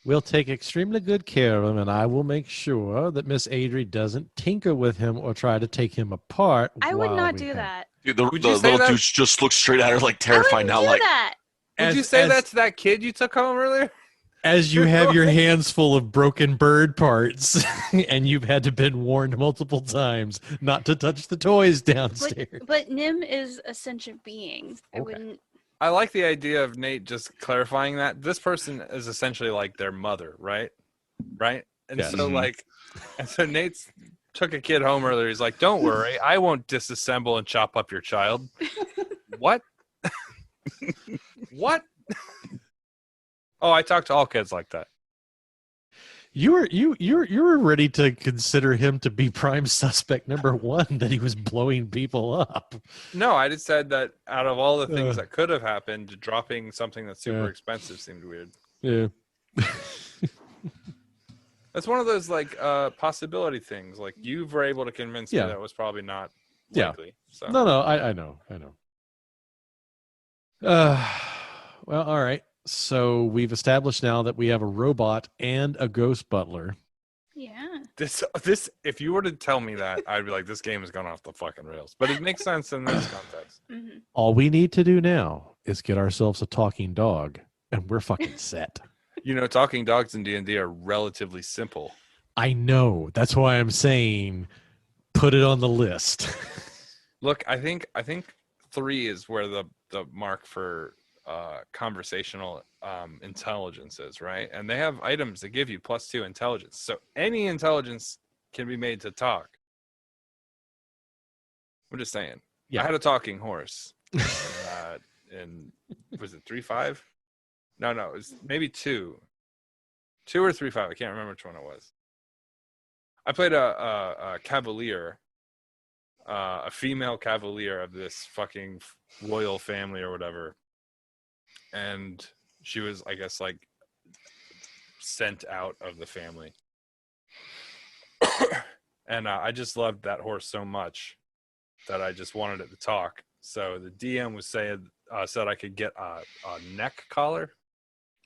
Speaker 5: We'll take extremely good care of him, and I will make sure that Miss Adri doesn't tinker with him or try to take him apart.
Speaker 3: I would not do that.
Speaker 4: Dude, the little dude just looks straight at her like terrified now. Like,
Speaker 3: that.
Speaker 2: Would you say that to that kid you took home earlier?
Speaker 5: As you have your hands full of broken bird parts, and you've had to been warned multiple times not to touch the toys downstairs.
Speaker 3: But Nim is a sentient being. Okay. I wouldn't.
Speaker 2: I like the idea of Nate just clarifying that this person is essentially like their mother, right? Right? And
Speaker 5: yes.
Speaker 2: So Nate's took a kid home earlier. He's like, "Don't worry, I won't disassemble and chop up your child." What? What? Oh, I talk to all kids like that.
Speaker 5: You were ready to consider him to be prime suspect number 1 that he was blowing people up.
Speaker 2: No, I just said that out of all the things that could have happened, dropping something that's super expensive seemed weird.
Speaker 5: Yeah.
Speaker 2: That's one of those possibility things. Like you were able to convince me that was probably not likely. So.
Speaker 5: No, I know. Well, all right. So we've established now that we have a robot and a ghost butler.
Speaker 3: Yeah.
Speaker 2: This if you were to tell me that, I'd be like, this game has gone off the fucking rails. But it makes sense in this context.
Speaker 3: Mm-hmm.
Speaker 5: All we need to do now is get ourselves a talking dog, and we're fucking set.
Speaker 2: Talking dogs in D&D are relatively simple.
Speaker 5: I know. That's why I'm saying put it on the list.
Speaker 2: Look, I think 3 is where the mark for conversational intelligence is, right? And they have items that give you +2 intelligence. So any intelligence can be made to talk. I'm just saying.
Speaker 5: Yeah.
Speaker 2: I had a talking horse. In was it 3.5? No, it was maybe 2. 2 or 3.5. I can't remember which one it was. I played a cavalier, a female cavalier of this fucking royal family or whatever. And she was, I guess, like sent out of the family. And I just loved that horse so much that I just wanted it to talk. So the DM was said I could get a neck collar.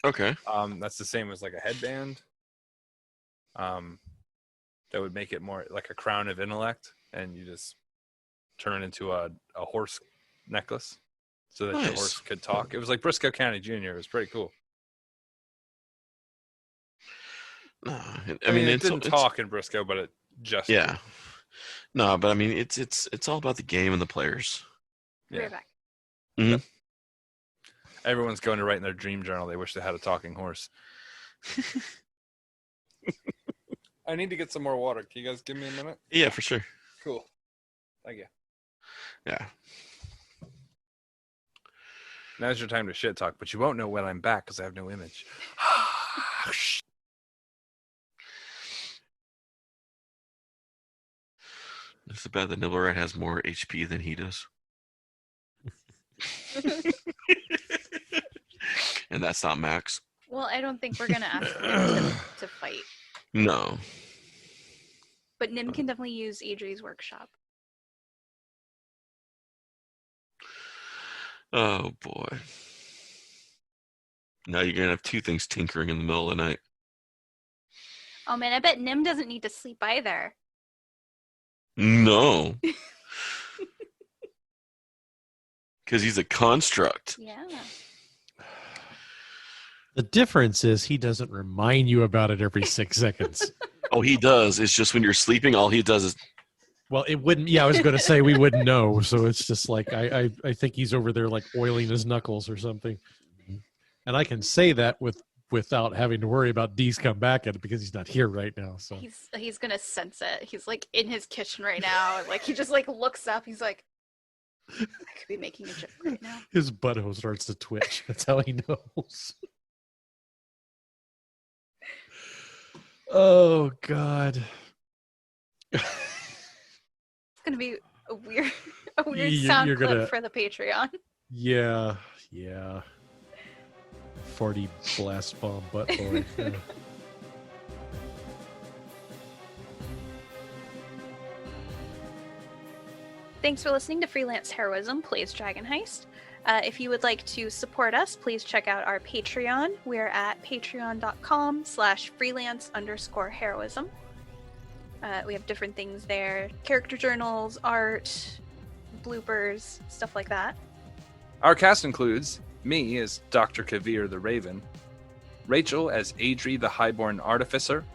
Speaker 4: Okay.
Speaker 2: That's the same as like a headband. That would make it more like a crown of intellect, and you just turn it into a horse necklace so that your
Speaker 4: Nice.
Speaker 2: horse could talk. It was like Briscoe County Jr. It was pretty cool.
Speaker 4: No,
Speaker 2: I mean, it didn't talk in Briscoe, but it just
Speaker 4: Yeah. No, but I mean, it's all about the game and the players.
Speaker 3: Be right
Speaker 2: Yeah.
Speaker 3: back.
Speaker 4: Mhm.
Speaker 2: Everyone's going to write in their dream journal they wish they had a talking horse. I need to get some more water. Can you guys give me a minute?
Speaker 4: Yeah, for sure.
Speaker 2: Cool. Thank you.
Speaker 4: Yeah.
Speaker 2: Now's your time to shit talk, but you won't know when I'm back because I have no image.
Speaker 4: It's too bad that Nibblerite has more HP than he does. And that's not max.
Speaker 3: Well, I don't think we're gonna ask him to fight,
Speaker 4: No.
Speaker 3: but Nim can definitely use Adri's workshop.
Speaker 4: Oh boy. Now you're gonna have 2 things tinkering in the middle of the night.
Speaker 3: Oh man, I bet Nim doesn't need to sleep either.
Speaker 4: No. Because he's a construct.
Speaker 3: Yeah.
Speaker 5: The difference is he doesn't remind you about it every 6 seconds.
Speaker 4: Oh, he does. It's just when you're sleeping, all he does is
Speaker 5: Well, it wouldn't. Yeah, I was going to say we wouldn't know. So it's just like I think he's over there like oiling his knuckles or something. And I can say that without having to worry about Dee's come back at it because he's not here right now. So
Speaker 3: He's gonna sense it. He's like in his kitchen right now. Like he just like looks up. He's like, I could be making a joke right now.
Speaker 5: his butthole starts to twitch. That's how he knows. Oh God.
Speaker 3: It's gonna be a weird
Speaker 5: You're
Speaker 3: sound clip
Speaker 5: gonna-
Speaker 3: for the Patreon.
Speaker 5: Yeah. Farty blast bomb butt boy. Yeah.
Speaker 3: Thanks for listening to Freelance Heroism Plays Dragon Heist. If you would like to support us, please check out our Patreon. We're at patreon.com/freelance_heroism. We have different things there. Character journals, art, bloopers, stuff like that.
Speaker 2: Our cast includes me as Dr. Kavir the Raven, Rachel as Adri the Highborn Artificer,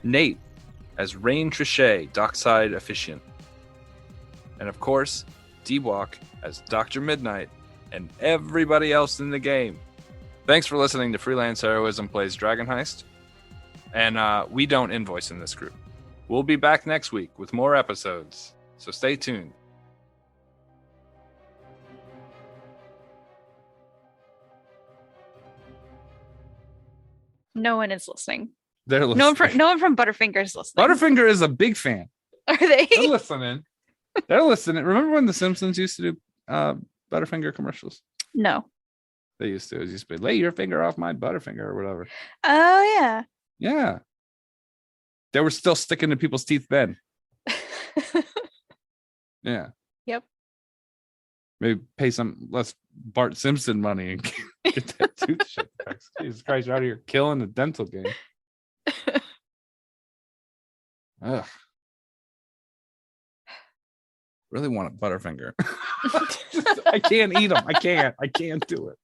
Speaker 2: Nate as Rain Trichet, Dockside Officiant, and of course, D-Walk as Dr. Midnight, and everybody else in the game. Thanks for listening to Freelance Heroism Plays Dragon Heist, and we don't invoice in this group. We'll be back next week with more episodes, so stay tuned.
Speaker 3: No one is listening.
Speaker 2: They're listening.
Speaker 3: No one from Butterfinger is listening.
Speaker 2: Butterfinger is a big fan.
Speaker 3: Are they?
Speaker 2: They're listening. They're listening. Remember when The Simpsons used to do Butterfinger commercials?
Speaker 3: No.
Speaker 2: They used to. It used to be, lay your finger off my Butterfinger or whatever.
Speaker 3: Oh yeah.
Speaker 2: Yeah. They were still sticking to people's teeth then. Yeah.
Speaker 3: Yep.
Speaker 2: Maybe pay some less Bart Simpson money and get that tooth shit fixed. Jesus Christ, you're out of here killing the dental game. Ugh. Really want a Butterfinger. I can't eat them. I can't do it.